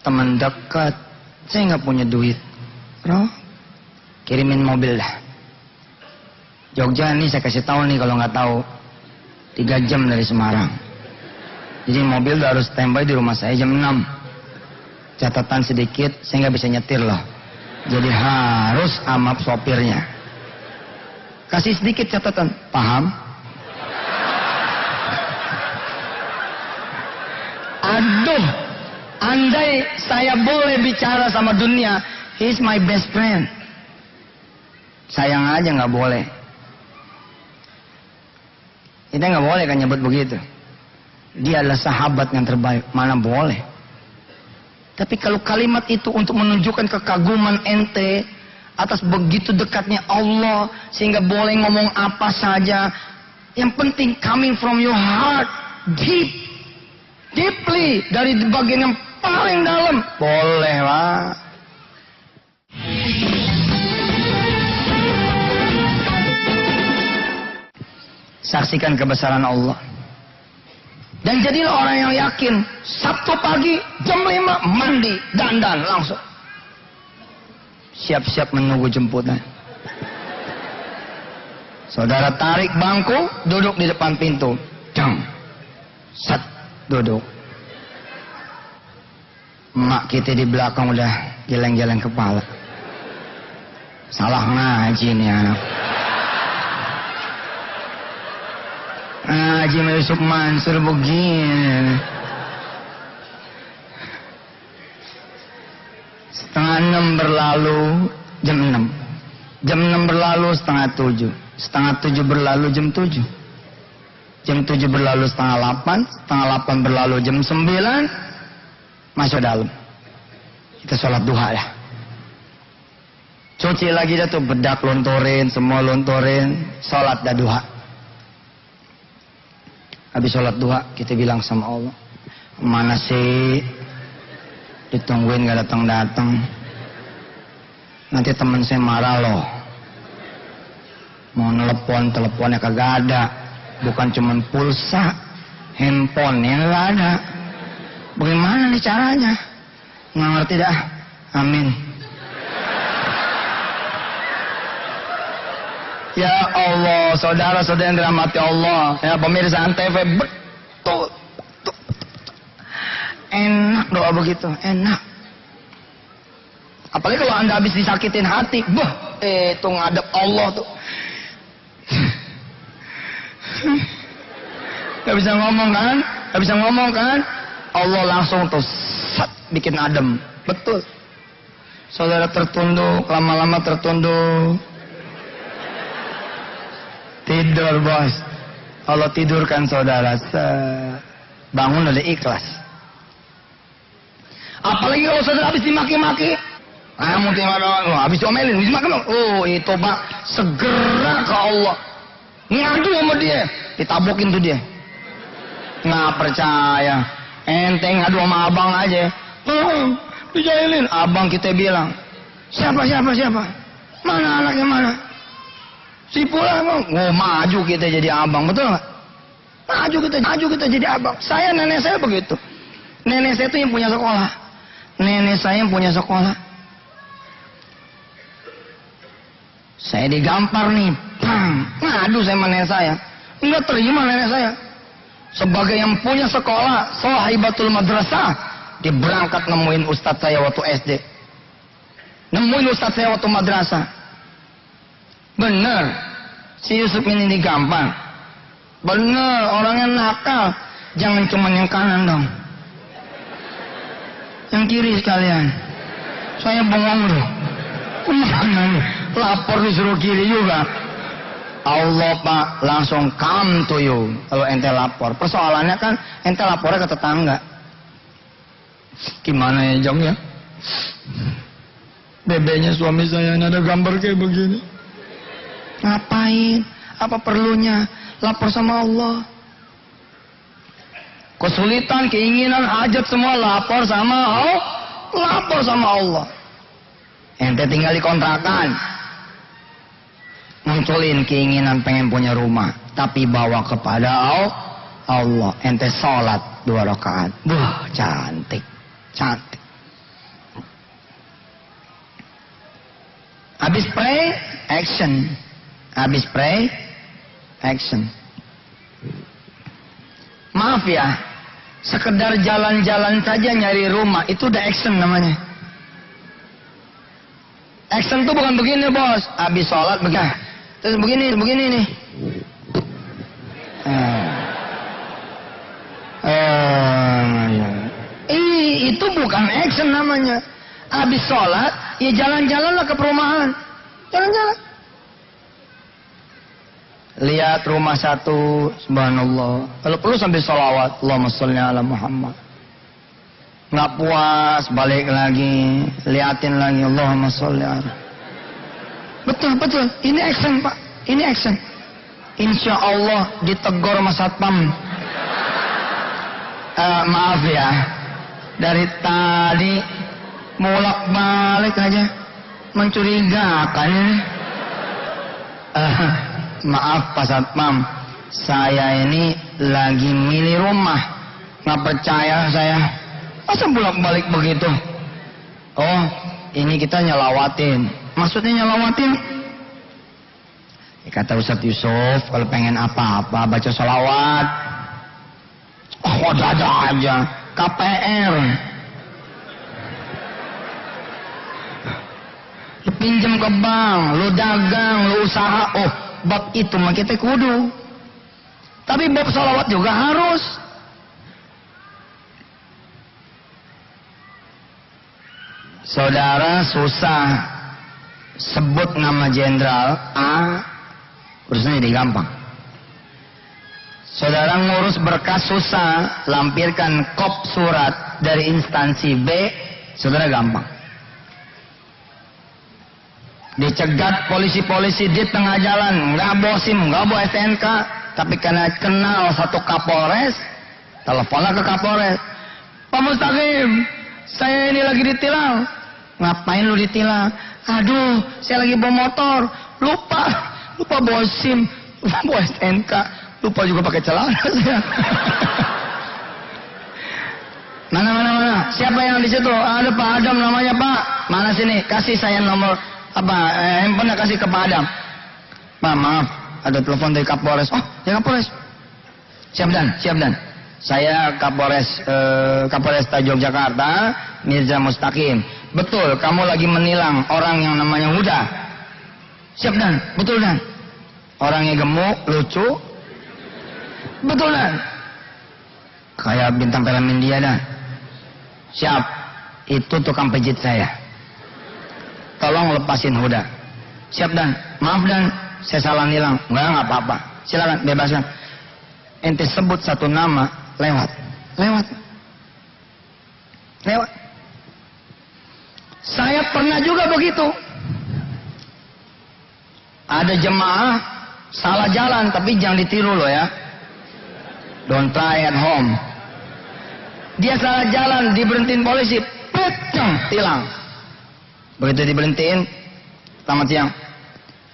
teman dekat, saya nggak punya duit, bro, kirimin mobil dah. Jogja ini saya kasih tahu nih kalau nggak tahu, 3 jam dari Semarang, jadi mobil udah harus standby di rumah saya jam 6. Catatan sedikit, saya nggak bisa nyetir loh, jadi harus sama sopirnya. Kasih sedikit catatan, paham? Aduh, andai saya boleh bicara sama dunia, he's my best friend. Sayang aja nggak boleh. Kita nggak boleh kan nyebut begitu. Dia adalah sahabat yang terbaik, mana boleh. Tapi kalau kalimat itu untuk menunjukkan kekaguman ente atas begitu dekatnya Allah sehingga boleh ngomong apa saja, yang penting coming from your heart, deeply dari bagian yang paling dalam, boleh lah. Saksikan kebesaran Allah dan jadilah orang yang yakin. Sabtu pagi jam 5 mandi dandan langsung siap-siap menunggu jemputan. Saudara tarik bangku, duduk di depan pintu. Jam. Sat, duduk. Emak kita di belakang udah geleng-geleng kepala. Salah ngaji nih anak. Ngaji Yusuf Mansur begini. 5:30 berlalu jam 6. Jam 6 berlalu 6:30. 6:30 berlalu jam 7. Jam 7 berlalu 7:30. 7:30 berlalu jam 9. Masuk dalam. Kita sholat duha dah. Cuci lagi dah tuh, bedak lontorin, semua lontorin, sholat dah duha. Habis sholat duha kita bilang sama Allah, mana sih? Ditungguin gak datang-datang. Nanti teman saya marah loh. Mau telepon, teleponnya kagak ada. Bukan cuman pulsa, handphone yang gak ada. Bagaimana nih caranya? Nggak ngerti dah. Amin. Ya Allah, saudara-saudara yang dirahmati Allah, ya pemirsa Antv, betul. Enak doa begitu, enak. Apalagi kalau Anda habis disakitin hati, itu ngadep Allah tuh. Gak bisa ngomong kan? Gak bisa ngomong kan? Allah langsung tuh bikin adem. Betul. Saudara tertunduk, lama-lama tertunduk. Tidur bos. Allah tidurkan saudara. Bangun udah ikhlas. Apalagi kalau saudara habis dimaki-maki. Habis diomelin, habis makan. Oh itu Pak, segera ke Allah. Ngadu sama dia. Ditabokin tuh dia. Nggak percaya. Enteng ngadu sama abang aja. Dijailin. Abang kita bilang, siapa? Mana anaknya mana? Si pulang. Oh maju kita jadi abang, betul nggak? Maju kita jadi abang. Nenek saya begitu. Nenek saya itu yang punya sekolah. Nenek saya yang punya sekolah. Saya digampar nih, ngadu sama nenek saya. Enggak terima nenek saya. Sebagai yang punya sekolah, sahibatul madrasah, dia berangkat nemuin ustadz saya waktu SD. Nemuin ustadz saya waktu madrasah. Bener, si Yusuf ini digampar. Bener, orangnya nakal. Jangan cuma yang kanan dong. Yang kiri sekalian. Saya bengong loh. Kemana nih? Lapor disuruh kiri juga. Allah Pak langsung come to you. Kalau ente lapor. Persoalannya kan ente lapornya ke tetangga. Gimana ya Jong ya? Bebeknya suami saya ada gambar kayak begini. Ngapain? Apa perlunya? Lapor sama Allah. Kesulitan, keinginan, hajat semua lapor sama Allah. Lapor sama Allah. Ente tinggal di kontrakan. Munculin keinginan pengen punya rumah. Tapi bawa kepada Allah. Ente sholat 2 rakaat. Wah, cantik. Cantik. Habis pray, action. Habis pray, action. Maaf ya, sekedar jalan-jalan saja nyari rumah, itu udah action namanya. Action tuh bukan begini bos, habis sholat begini, terus begini nih. Itu bukan action namanya. Habis sholat, ya jalan-jalanlah ke perumahan, jalan-jalan. Lihat rumah satu, subhanallah. Kalau perlu sambil sholawat, Allahumma sholli ala Muhammad. Nggak puas, balik lagi, liatin lagi, Allahumma sholli ala. Betul. Ini action Pak, ini action. Insya Allah ditegur sama satpam. Maaf ya, dari tadi bolak-balik aja, mencurigakan. Maaf Pak Satpam, saya ini lagi milih rumah. Nggak percaya saya. Masa bolak-balik begitu? Oh, ini kita nyelawatin. Maksudnya nyelawatin? Kata Ustadz Yusuf, kalau pengen apa-apa baca sholawat. Oh, ada aja. KPR. Lu pinjam ke bank, lu dagang, lu usaha. Oh, bab itu mah kita kudu. Tapi bab sholawat juga harus. Saudara susah sebut nama jenderal A, urusannya jadi gampang. Saudara ngurus berkas susah, lampirkan kop surat dari instansi B, saudara gampang. Dicegat polisi-polisi di tengah jalan, nggak bawa SIM, nggak bawa STNK, tapi karena kenal satu Kapolres, teleponlah ke Kapolres. Pak Mustaqim, saya ini lagi ditilang. Ngapain lu ditilang? Aduh, saya lagi bawa motor, lupa bawa SIM, lupa bawa STNK, lupa juga pakai celana saya. Mana? Siapa yang di situ? Ada Pak Adam namanya Pak. Mana sini? Kasih saya nomor handphone kasih ke Pak Adam. Pak maaf, ada telepon dari Kapolres. Oh, ya Kapolres. Siap dan. Saya Kapolres Yogyakarta, Mirza Mustaqim. betul kamu lagi menilang orang yang namanya Huda. Siap Dan? Betul Dan? Orangnya gemuk, lucu. Betul Dan? Kayak bintang film India Dan. Siap. Itu tukang pijit saya. Tolong lepasin Huda. Siap Dan? Maaf Dan, saya salah nilang. Enggak apa-apa. Silakan bebaskan. Ente sebut satu nama, lewat. Saya pernah juga begitu. Ada jemaah salah jalan, tapi jangan ditiru loh ya. Don't try at home. Dia salah jalan, diberhentiin polisi, pecah, tilang. Begitu diberhentiin, selamat siang.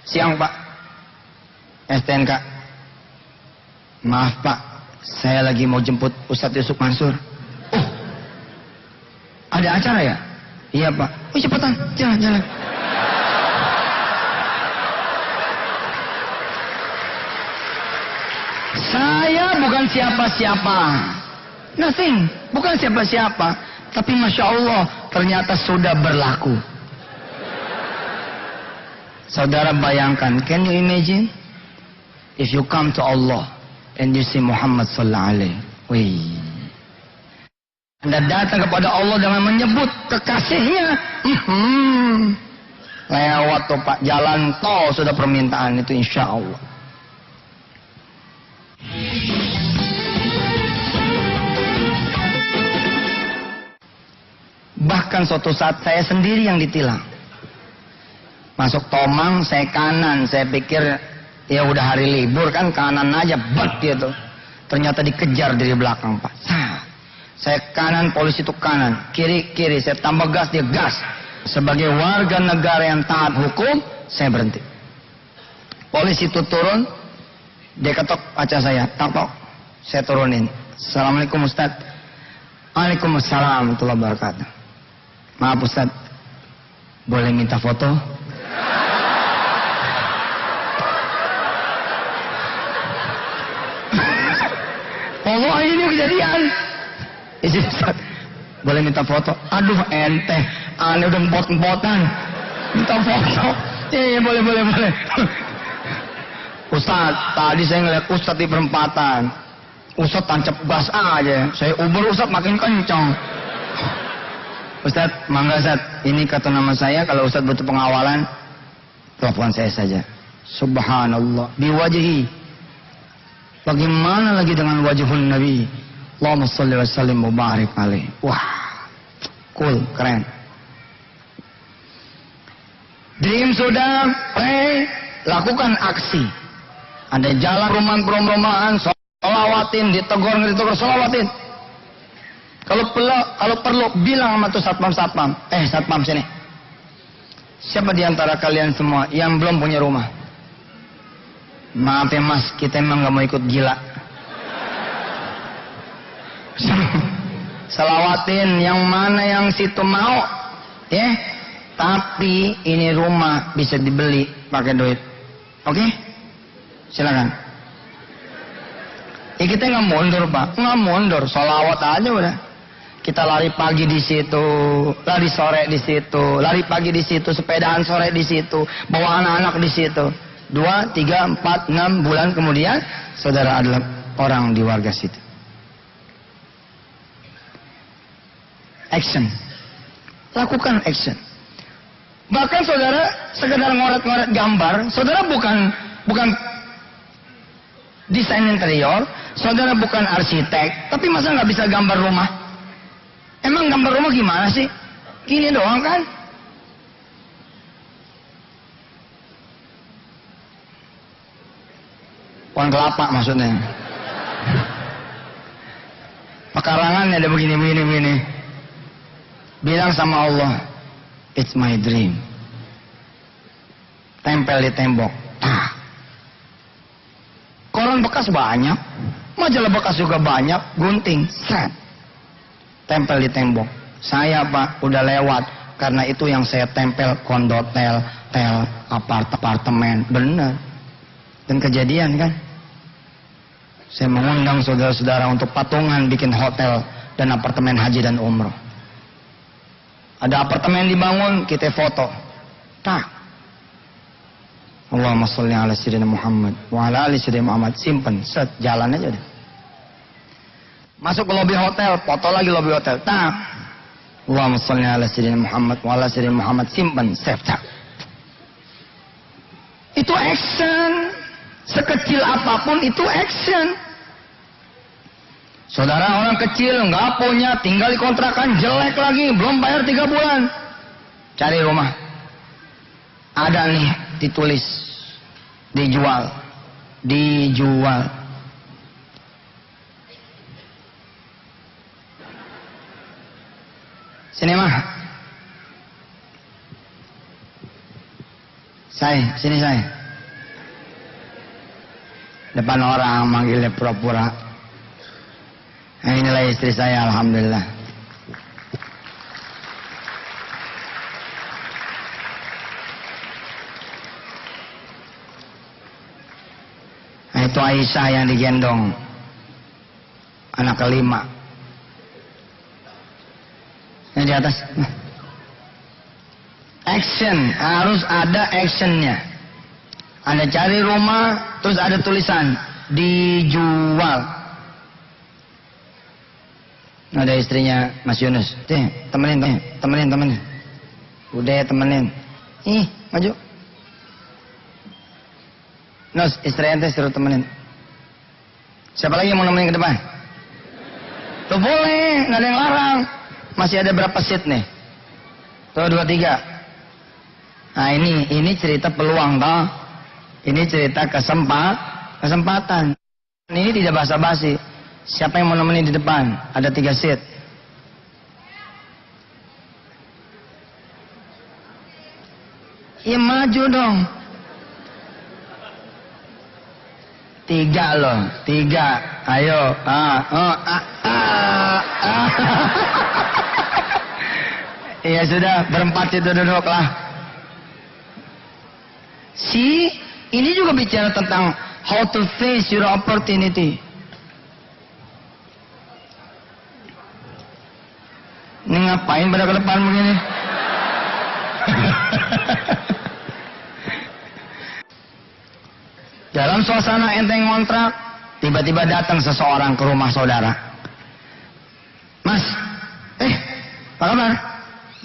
Siang Pak, STNK. Maaf Pak, saya lagi mau jemput Ustadz Yusuf Mansur. Oh, ada acara ya? Iya Pak. Oh cepetan, jalan. Saya bukan siapa-siapa. Nothing. Bukan siapa-siapa. Tapi Masya Allah, ternyata sudah berlaku. Saudara bayangkan, can you imagine? If you come to Allah and you see Muhammad sallallahu alaihi wasallam. Anda datang kepada Allah dengan menyebut kekasihnya. Lewat tuh Pak, jalan tol sudah permintaan itu insya Allah. Bahkan suatu saat saya sendiri yang ditilang. Masuk Tomang, saya kanan. Saya pikir ya udah hari libur kan, kanan aja, bet gitu. Ternyata dikejar dari belakang Pak. Saya kanan, polisi itu kanan. Kiri, saya tambah gas, dia gas. Sebagai warga negara yang taat hukum, saya berhenti. Polisi itu turun, dia ketok kaca saya, tok. Saya turunin. Assalamualaikum Ustaz. Waalaikumsalam warahmatullahi wabarakatuh. Maaf Ustaz, boleh minta foto? Allah ini kejadian. Izin Ustaz, boleh minta foto? Aduh ente, aneh udah empot-empotan. Minta foto? Iya boleh. Ustaz, tadi saya ngeliat Ustaz di perempatan. Ustaz tancap gas aja. Saya uber Ustaz makin kencang. Ustaz, mangga Ustaz, ini kata nama saya, kalau Ustaz butuh pengawalan, telepon saya saja. Subhanallah, biwajhi. Bagaimana lagi dengan wajhun Nabi? Allahumma sholli wa sallim wa barik alaih. Wah, cool, keren. Dream sudah, lakukan aksi. Ada jalan rumah-rumahan, sholawatin, ditegur, sholawatin. Kalau perlu bilang sama tuh satpam. Satpam sini. Siapa di antara kalian semua yang belum punya rumah? Maaf ya Mas, kita emang gak mau ikut gila. Selawatin yang mana yang situ mau, ya. Tapi ini rumah bisa dibeli pakai duit. Oke? Silakan. Ya kita nggak mundur Pak, nggak mundur. Sholawat aja udah. Kita lari pagi di situ, lari sore di situ, lari pagi di situ, sepedaan sore di situ, bawa anak-anak di situ. 2, 3, 4, 6 bulan kemudian, saudara adalah orang di warga situ. Action. Lakukan action. Bahkan saudara sekedar ngoret-ngoret gambar, saudara bukan desain interior, saudara bukan arsitek, tapi masa nggak bisa gambar rumah? Emang gambar rumah gimana sih? Gini doang kan? Pohon kelapa maksudnya. Pekarangannya ada begini. Bilang sama Allah, it's my dream. Tempel di tembok. Koran bekas banyak, majalah bekas juga banyak, gunting, set. Tempel di tembok. Saya Pak udah lewat, karena itu yang saya tempel kondotel, apartemen, bener. Dan kejadian kan, saya mengundang saudara-saudara untuk patungan bikin hotel dan apartemen haji dan umroh. Ada apartemen dibangun, kita foto. Tak. Allahumma sholli ala sayyidina Muhammad wa ala ali sayyidina Muhammad. Simpen, set, jalan aja deh. Masuk ke lobi hotel, foto lagi lobi hotel. Tak. Allahumma sholli ala sayyidina Muhammad wa ala sayyidina Muhammad. Simpen, save, tak. Itu action. Sekecil apapun itu action. Saudara, orang kecil nggak punya, tinggal di kontrakan, jelek lagi, belum bayar 3 bulan. Cari rumah. Ada nih, ditulis. Dijual. Dijual. Sini mah. Sini saya. Depan orang manggilnya pura-pura. Nah, inilah istri saya, alhamdulillah. Nah, itu Aisyah yang digendong. Anak kelima. Yang di atas. Action, harus ada actionnya. Anda cari rumah, terus ada tulisan dijual. Ada istrinya Mas Yunus. Temenin. Udah temenin. Maju. Nus, istri ente suruh temenin. Siapa lagi yang mau nemenin ke depan? Tuh boleh, nggak ada yang larang. Masih ada berapa seat nih? Tuh 2, 3. Nah ini cerita peluang toh. Ini cerita kesempatan. Ini tidak basa-basi. Siapa yang mau nemenin di depan? Ada 3 seat. Ya maju dong. 3 loh. 3. Ayo. Ya sudah, berempat itu duduklah. Ini juga bicara tentang how to face your opportunity. Ini ngapain pada ke depan begini? Dalam suasana enteng ngontrak, tiba-tiba datang seseorang ke rumah saudara. Mas, apa kabar?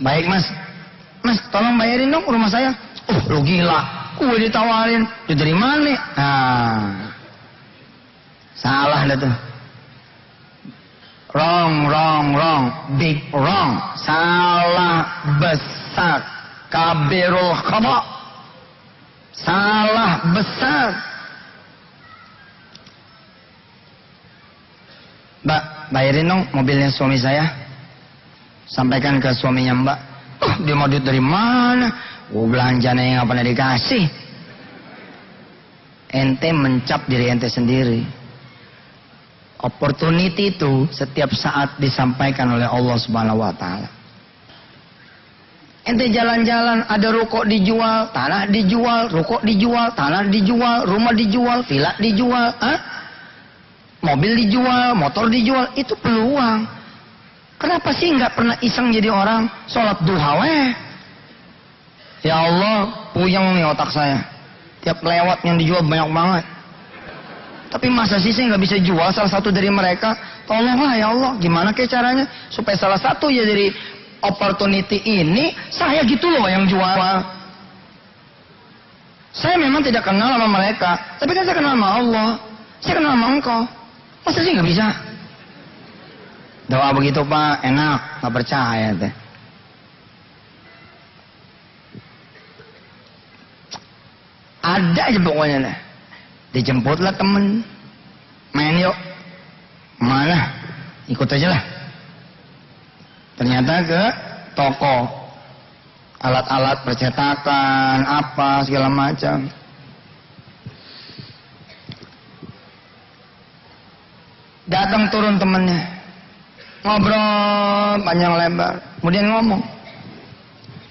Baik mas. Mas, tolong bayarin dong rumah saya. Lu gila. Gue ditawarin, itu dari mana? Nah, salah dah tuh. Wrong, big wrong, salah besar, kabirul khata, salah besar. Mbak, bayarin dong mobilnya suami saya. Sampaikan ke suaminya Mbak. Dia mau duit dari mana? Belanjanya yang gak pernah dikasih. Ente mencap diri ente sendiri. Opportunity itu setiap saat disampaikan oleh Allah Subhanahu wa Ta'ala. Ente jalan-jalan, ada ruko dijual, tanah dijual, ruko dijual, tanah dijual, rumah dijual, villa dijual, mobil dijual, motor dijual. Itu peluang. Kenapa sih nggak pernah iseng jadi orang sholat duha weh? Ya Allah, puyeng nih otak saya. Tiap lewat yang dijual banyak banget. Tapi masa sih saya nggak bisa jual salah satu dari mereka? Tolonglah ya Allah, gimana ke caranya supaya salah satu ya dari opportunity ini saya gitu loh yang jual. Saya memang tidak kenal sama mereka, tapi kan saya kenal sama Allah. Saya kenal sama engkau. Masa sih nggak bisa? Doa begitu Pak, enak, nggak percaya teh. Ada aja pokoknya nih. Dijemputlah temen. Main yuk. Mana? Ikut aja lah. Ternyata ke toko. Alat-alat percetakan, apa, segala macam. Datang turun temennya. Ngobrol panjang lebar. Kemudian ngomong.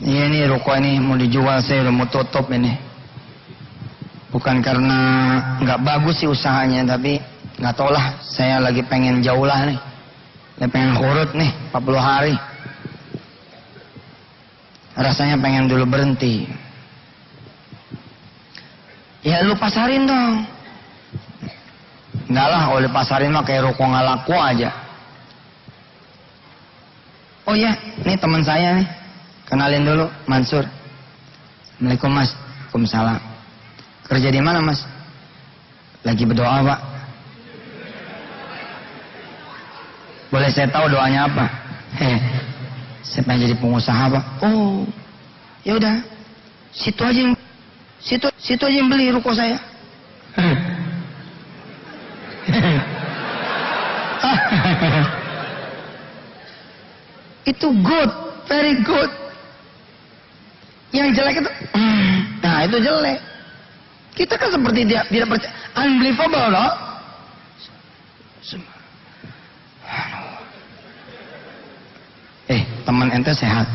Iya nih ruko ini mau dijual, saya udah mau tutup ini. Bukan karena nggak bagus sih usahanya, tapi nggak tau lah, saya lagi pengen jauh lah nih, pengen kurut nih 40 hari. rasanya pengen dulu berhenti. Ya lu pasarin dong. Enggak lah, kalau dipasarin mah kayak rokok nggak laku aja. Oh ya, ini teman saya nih. Kenalin dulu, Mansur. Assalamualaikum Mas. Waalaikumsalam. Kerja di mana Mas? Lagi berdoa Pak. Boleh saya tahu doanya apa? Saya pengen jadi pengusaha Pak. Oh, ya udah. Situ aja yang beli ruko saya. Itu good, very good. Yang jelek itu, nah itu jelek. Kita kan seperti dia tidak percaya, unbelievable loh. Teman ente sehat.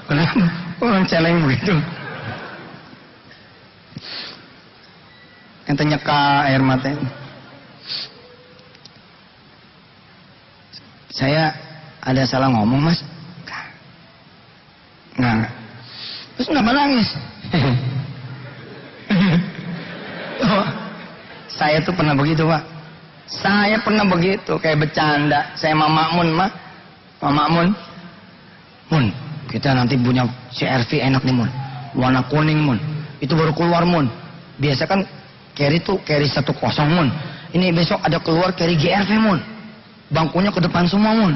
Kenapa orang celeng begitu? Ente nyeka air mata. Saya ada salah ngomong Mas? Nah, terus kenapa nangis? Oh, saya tuh pernah begitu Pak. Saya pernah begitu, kayak bercanda. Saya Mama Mun mah, Mama Mun, Mun, kita nanti punya CRV enak nih Mun, warna kuning Mun. Itu baru keluar Mun. Biasa kan carry tuh carry 10 Mun. Ini besok ada keluar carry GRV Mun. Bangkunya ke depan semua Mun.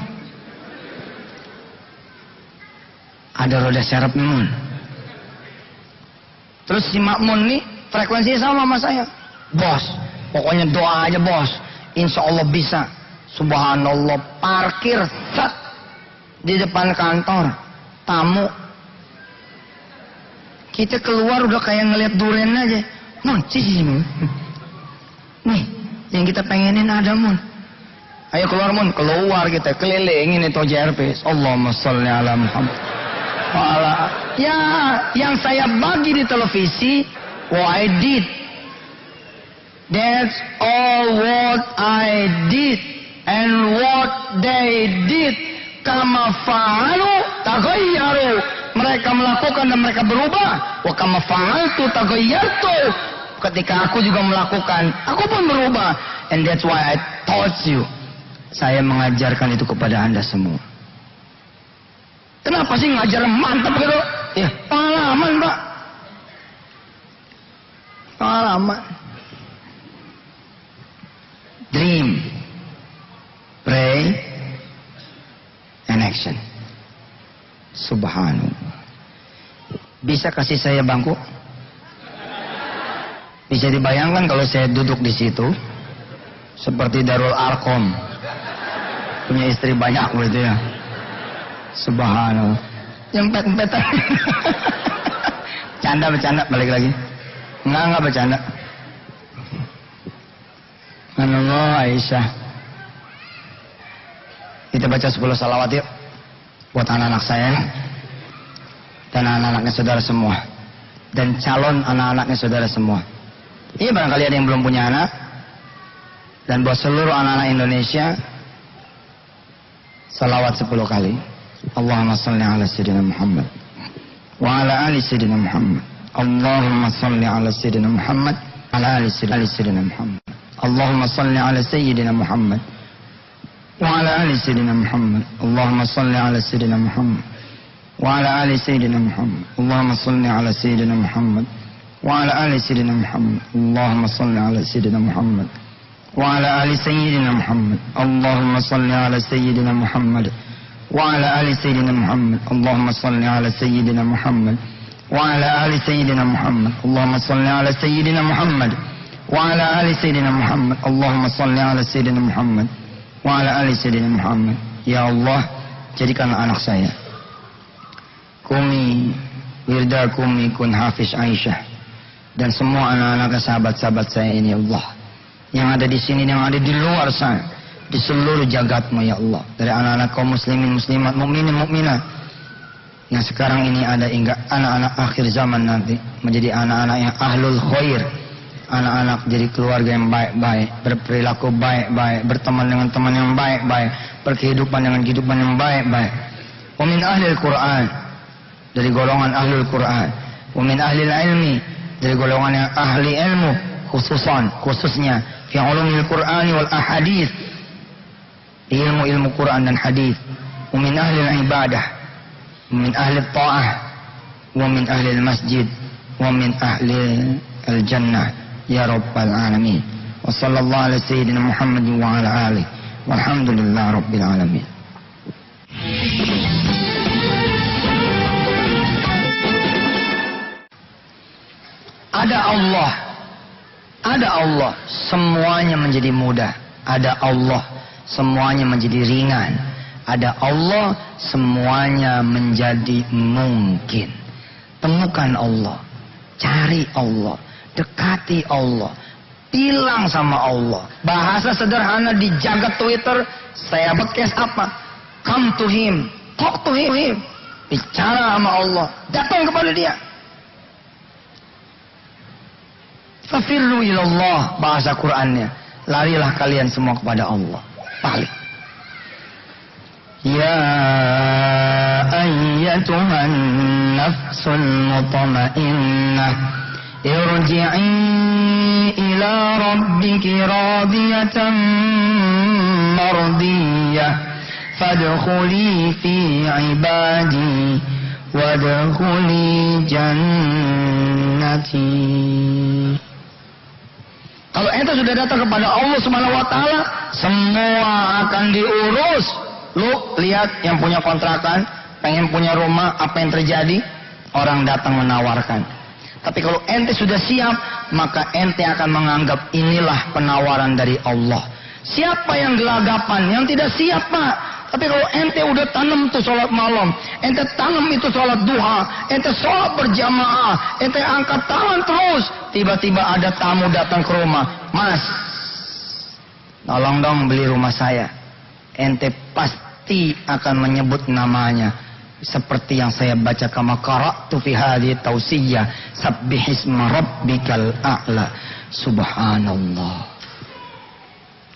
Ada roda serep nih Mun. Terus si Makmun nih frekuensinya sama sama saya. Bos, pokoknya doa aja bos. Insya Allah bisa. Subhanallah, parkir set di depan kantor. Tamu. Kita keluar udah kayak ngeliat durian aja. Mun, sini. Nih, yang kita pengenin ada Mun. Ayo keluar Mun, keluar kita kelilingin itu JRP. Allahumma sholli ala Muhammad. Ya, yang saya bagi di televisi, I did. That's all what I did and what they did. Kama fa'alu taghayyaru. Mereka melakukan dan mereka berubah. Wa kama fa'altu taghayyartu. Ketika aku juga melakukan, aku pun berubah. And that's why I taught you. Saya mengajarkan itu kepada Anda semua. Kenapa sih ngajar mantap gitu? Ya, pengalaman Pak. Pengalaman. Dream, pray, and action. Subhanallah. Bisa kasih saya bangku? Bisa dibayangkan kalau saya duduk di situ seperti Darul Arkom, punya istri banyak gitu ya. Subhanallah. Nyempet-nyempetan. Bercanda balik lagi. Enggak bercanda. Allah Aisyah. Kita baca 10 salawat yuk. Buat anak-anak saya dan anak-anaknya saudara semua. Dan calon anak-anaknya saudara semua. Ini barangkali ada yang belum punya anak. Dan buat seluruh anak-anak Indonesia, salawat 10 kali. Allahumma salli ala Sayyidina Muhammad wa ala ali Sayyidina Muhammad. Allahumma salli ala Sayyidina Muhammad ala ali Sayyidina Muhammad. Allahumma salli ala Sayyidina Muhammad wa ala ali Sayyidina Muhammad. Allahumma salli ala Sayyidina Muhammad wa ala ali Sayyidina Muhammad. Allahumma salli ala Sayyidina Muhammad wa ala ali Sayyidina Muhammad. Allahumma salli ala Sayyidina Muhammad wa ala ali Sayyidina Muhammad. Allahumma salli ala Sayyidina Muhammad وعلى آل سيدنا محمد. اللهم صل على سيدنا محمد وعلى آل سيدنا محمد. اللهم صل على سيدنا محمد وعلى آل سيدنا محمد. اللهم صل على سيدنا محمد وعلى آل سيدنا محمد. Ya Allah, jadikanlah anak saya Kumi Wirda Kumi Kun Hafiz Aisyah dan semua anak-anak sahabat-sahabat saya ini Allah, yang ada di sini, yang ada di luar sana, di seluruh jagatmu ya Allah, dari anak-anak kaum muslimin muslimat, mukminin mukminat yang sekarang ini ada hingga anak-anak akhir zaman nanti menjadi anak-anak yang ahlul khair, anak-anak jadi keluarga yang baik-baik, berperilaku baik-baik, berteman dengan teman yang baik-baik, berkehidupan dengan kehidupan yang baik-baik. wa min ahli Al-Quran, dari golongan ahli Al-Quran, wa min ahli ilmi, dari golongan yang ahli ilmu, khususnya fi ulumil Quran wal ahadith, ilmu Quran dan hadis, wa min ahli ibadah, wa min ahli ta'ah, wa min ahli masjid, wa min ahli al-jannah ya rabbal alamin. Wa sallallahu ala sayyidina Muhammad wa ala alihi walhamdulillah rabbil alamin. Ada Allah, semuanya menjadi mudah. Ada Allah, semuanya menjadi ringan. Ada Allah, semuanya menjadi mungkin. Temukan Allah, cari Allah, dekati Allah, bilang sama Allah. Bahasa sederhana di jagat Twitter, saya podcast apa? Come to him, talk to him. Bicara sama Allah, datang kepada dia. Fafirru ilallah, bahasa Qur'annya. Larilah kalian semua kepada Allah. Balik. Ya ayyatuhan nafsul mutmainnah, irji'i ila rabbiki radiyatan mardiyah, fadkhuli fi ibadi wadkhuli jannati. Kalau ente sudah datang kepada Allah Subhanahu wa taala, semua akan diurus. Lu lihat yang punya kontrakan, pengen punya rumah, apa yang terjadi? Orang datang menawarkan. Tapi kalau ente sudah siap, maka ente akan menganggap inilah penawaran dari Allah. Siapa yang gelagapan? Yang tidak siap, Pak. Tapi kalau ente udah tanam tuh sholat malam, ente tanam itu sholat duha, ente sholat berjamaah, ente angkat tangan terus, tiba-tiba ada tamu datang ke rumah, Mas, tolong dong beli rumah saya. Ente pasti akan menyebut namanya, seperti yang saya baca, kama qara'tu fi hadhihi tausiyah, sabbihisma rabbikal a'la. Subhanallah.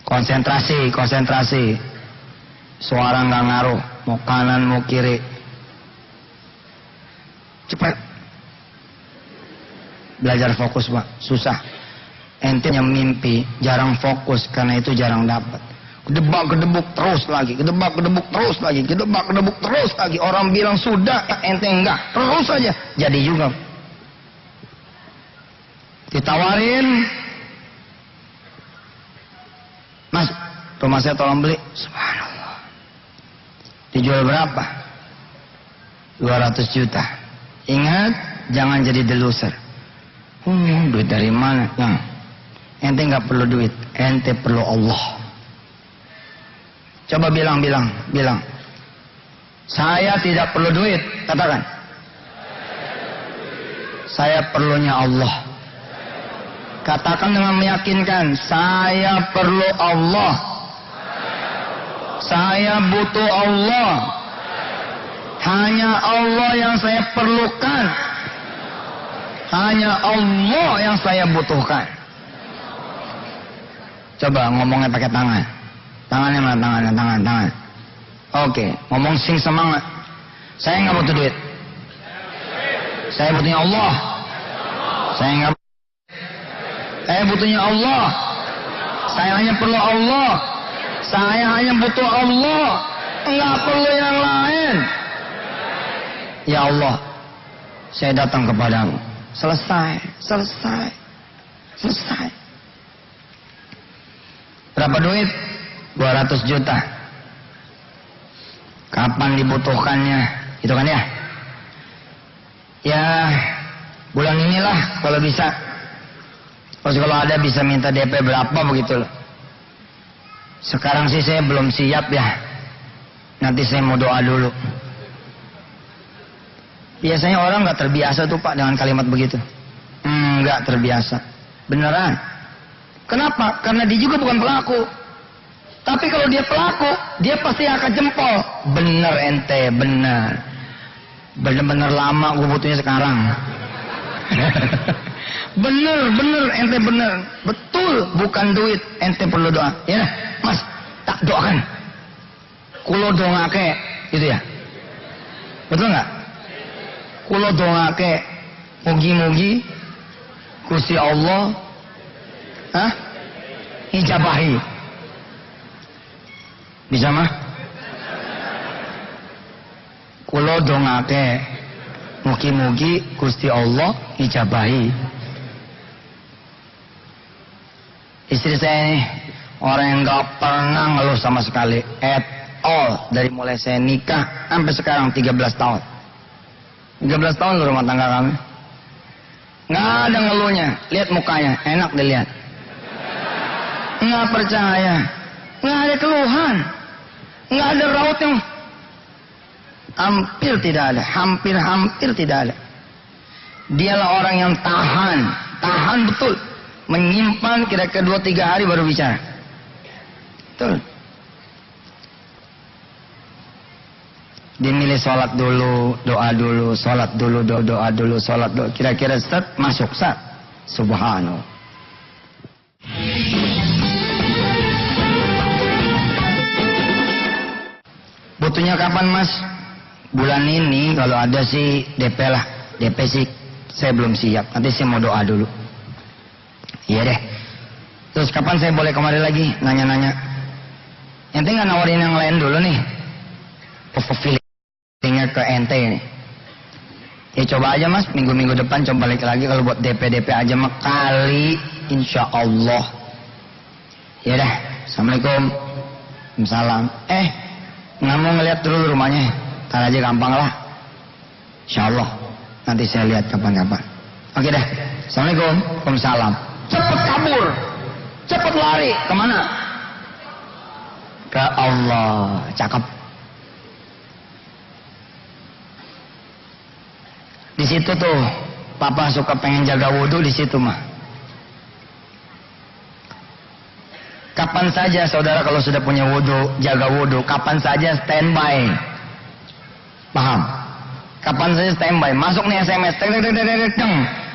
Konsentrasi. Suara nggak ngaruh, mau kanan mau kiri. Cepat. Belajar fokus, Pak. Susah. Ente yang mimpi jarang fokus, karena itu jarang dapat. Gedebak-gedebuk terus lagi, gedebak-gedebuk terus lagi, gedebak-gedebuk terus lagi. Orang bilang sudah, ente enggak, terus saja. Jadi juga. Ditawarin, Mas, rumah saya tolong beli. Subhanallah. Dijual berapa? 200 juta. Ingat, jangan jadi deluser. Duit dari mana? Nah, ente nggak perlu duit, ente perlu Allah. Coba bilang. Saya tidak perlu duit, katakan. Saya perlunya Allah. Katakan dengan meyakinkan, saya perlu Allah. Saya butuh Allah. Hanya Allah yang saya perlukan. Hanya Allah yang saya butuhkan. Coba ngomongnya pakai tangan. Tangannya mana? Tangan. Oke, ngomong sing semangat. Saya nggak butuh duit. Saya butuhnya Allah. Saya butuhnya Allah. Saya hanya perlu Allah. Saya hanya butuh Allah, enggak perlu yang lain. Ya Allah, saya datang kepadamu. Selesai. Berapa duit? 200 juta. Kapan dibutuhkannya? Itu kan ya? Ya, bulan inilah kalau bisa. Terus kalau ada bisa minta DP berapa begitu loh. Sekarang sih saya belum siap ya. Nanti saya mau doa dulu. Biasanya orang nggak terbiasa tuh Pak dengan kalimat begitu. Nggak terbiasa. Beneran. Kenapa? Karena dia juga bukan pelaku. Tapi kalau dia pelaku, dia pasti akan jempol. Bener ente, bener. Bener-bener lama gue butuhnya sekarang. Bener ente bener. Betul, bukan duit. Ente perlu doa. Ya Mas, tak doakan. Kulo dongake, gitu ya. Betul nggak? Kulo dongake mugi-mugi Gusti Allah ijabahi. Bisa mah? Kulo dongake mugi-mugi Gusti Allah ijabahi. Istri saya ini orang yang nggak pernah ngeluh sama sekali at all dari mulai saya nikah sampai sekarang 13 tahun. 13 tahun loh rumah tangga kami. Nggak ada ngeluhnya. Lihat mukanya, enak dilihat. Nggak percaya. Nggak ada keluhan. Nggak ada raut yang hampir tidak ada. Hampir tidak ada. Dialah orang yang tahan betul. Menyimpan kira-kira 2-3 hari baru bicara. Betul. Dia milih sholat dulu, doa dulu, sholat dulu, doa dulu, sholat dulu. Kira-kira set, masuk set. Subhanallah. Butuhnya kapan mas? Bulan ini kalau ada sih DP lah. DP sih saya belum siap. Nanti saya mau doa dulu. Iya deh. Terus kapan saya boleh kemari lagi? Nanya-nanya. Ente nggak nawarin yang lain dulu nih? Feelingnya ke ente nih. Ya coba aja mas. Minggu-minggu depan coba balik lagi. Kalau buat DP aja mah kali. Insya Allah. Ya dah. Assalamualaikum. Salam. Nggak mau ngeliat dulu rumahnya. Ntar aja gampang lah. Insya Allah. Nanti saya lihat kapan-kapan. Oke dah. Assalamualaikum. Waalaikumsalam. Cepet kabur. Cepet lari. Kemana? Ke Allah. Cakep. Di situ tuh papa suka pengen jaga wudhu di situ mah. Kapan saja saudara kalau sudah punya wudhu, jaga wudhu. Kapan saja standby. Paham? Kapan saja standby. Masuk nih SMS.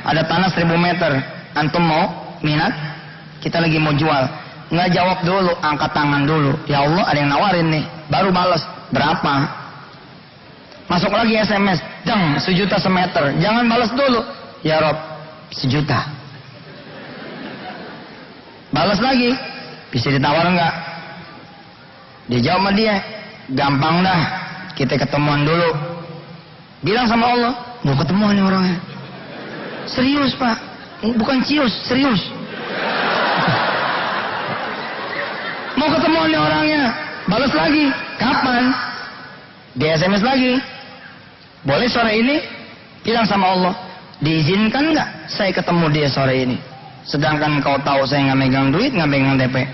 Ada tanah 1000 meter. Antum mau? Minat? Kita lagi mau jual. Nggak jawab dulu, angkat tangan dulu. Ya Allah, ada yang nawarin nih. Baru balas. Berapa? Masuk lagi SMS. Deng, 1 juta semeter. Jangan balas dulu. Ya Rob, 1 juta. Balas lagi. Bisa ditawar nggak? Dia jawab sama dia. Gampang dah. Kita ketemuan dulu. Bilang sama Allah, mau ketemuan nih orangnya. Serius pak. Bukan cius, serius. Mau ketemuan nih orangnya. Balas lagi. Kapan? Di SMS lagi. Boleh sore ini? Bilang sama Allah, diizinkan nggak saya ketemu dia sore ini? Sedangkan kau tahu saya nggak megang duit, nggak megang DP.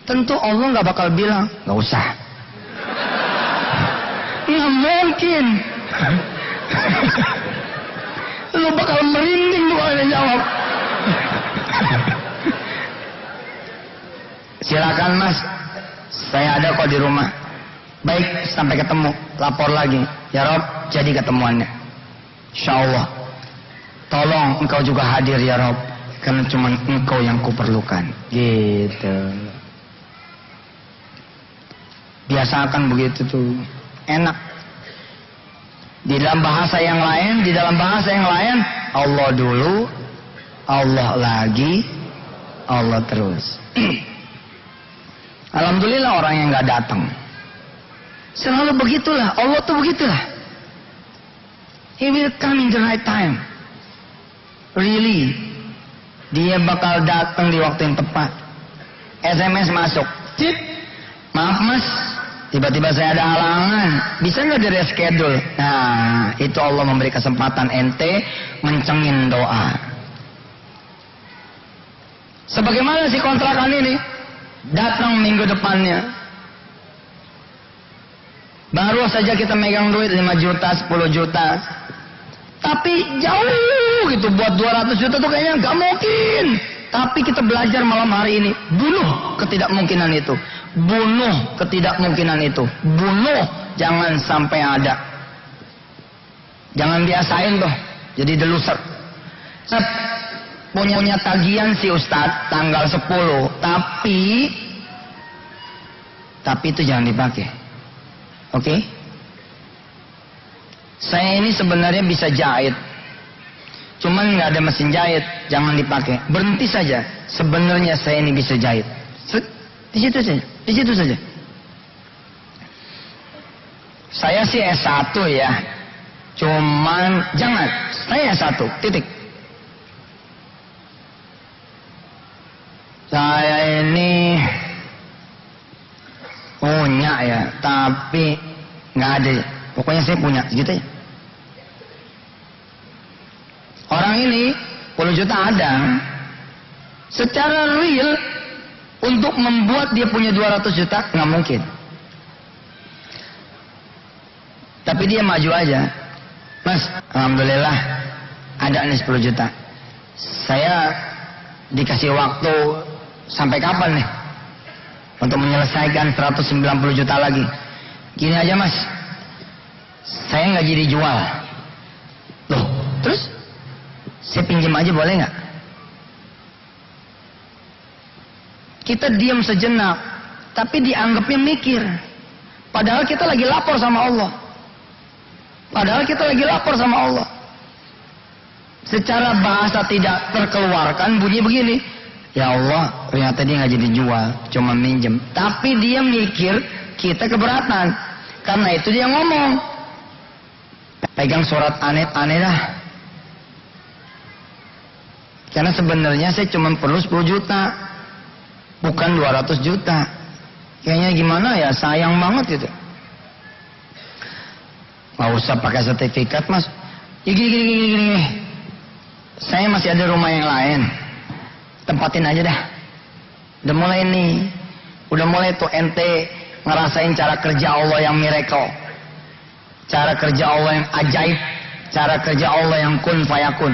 Tentu Allah nggak bakal bilang, nggak usah. Nggak mungkin. Lu bakal merinding tuh kalau dia jawab. Silakan mas, saya ada kok di rumah. Baik, sampai ketemu. Lapor lagi. Ya Rob, jadi ketemuannya. Insya Allah. Tolong engkau juga hadir ya Rob. Karena cuma engkau yang kuperlukan. Gitu. Biasakan begitu tuh. Enak. Di dalam bahasa yang lain, Allah dulu, Allah lagi, Allah terus. Alhamdulillah orang yang nggak datang. Selalu begitulah, Allah tuh begitulah. He will come in the right time. Really. Dia bakal datang di waktu yang tepat. SMS masuk. Cip. Maaf mas, tiba-tiba saya ada halangan. Bisa nggak di reschedule? Nah, itu Allah memberi kesempatan ente mencengin doa. Sebagaimana si kontrakan ini datang minggu depannya. Baru saja kita megang duit 5 juta, 10 juta. Tapi jauh gitu, buat 200 juta tuh kayaknya gak mungkin. Tapi kita belajar malam hari ini. Bunuh ketidakmungkinan itu. Bunuh ketidakmungkinan itu. Bunuh, jangan sampai ada. Jangan biasain tuh, jadi deluser. Punya tagihan si Ustadz tanggal 10. Tapi itu jangan dipakai. Oke? Saya ini sebenarnya bisa jahit, cuman nggak ada mesin jahit, jangan dipakai. Berhenti saja. Sebenarnya saya ini bisa jahit. Di situ saja, di situ saja. Saya sih S1 ya, cuman jangan. Saya S1, titik. Saya ini punya ya, tapi nggak ada. Pokoknya saya punya, gitu ya. Orang ini 10 juta ada. Secara real, untuk membuat dia punya 200 juta, nggak mungkin. Tapi dia maju aja. Mas, alhamdulillah, ada nih 10 juta. Saya dikasih waktu sampai kapan nih? Untuk menyelesaikan 190 juta lagi. Gini aja mas, saya nggak jadi jual. Loh, terus saya pinjam aja boleh nggak? Kita diam sejenak, tapi dianggapnya mikir. Padahal kita lagi lapor sama Allah. Padahal kita lagi lapor sama Allah. Secara bahasa tidak terkeluarkan bunyi begini. Ya Allah, ternyata dia nggak jadi jual, cuma minjem. Tapi dia mikir kita keberatan. Karena itu dia ngomong. Pegang surat aneh-aneh dah. Karena sebenarnya saya cuma perlu 10 juta. Bukan 200 juta. Kayaknya gimana ya, sayang banget gitu. Nggak usah pakai sertifikat mas. Ya gini. Saya masih ada rumah yang lain. Tempatin aja dah. Udah mulai nih. Udah mulai tuh ente ngerasain cara kerja Allah yang miracle. Cara kerja Allah yang ajaib. Cara kerja Allah yang kun fayakun.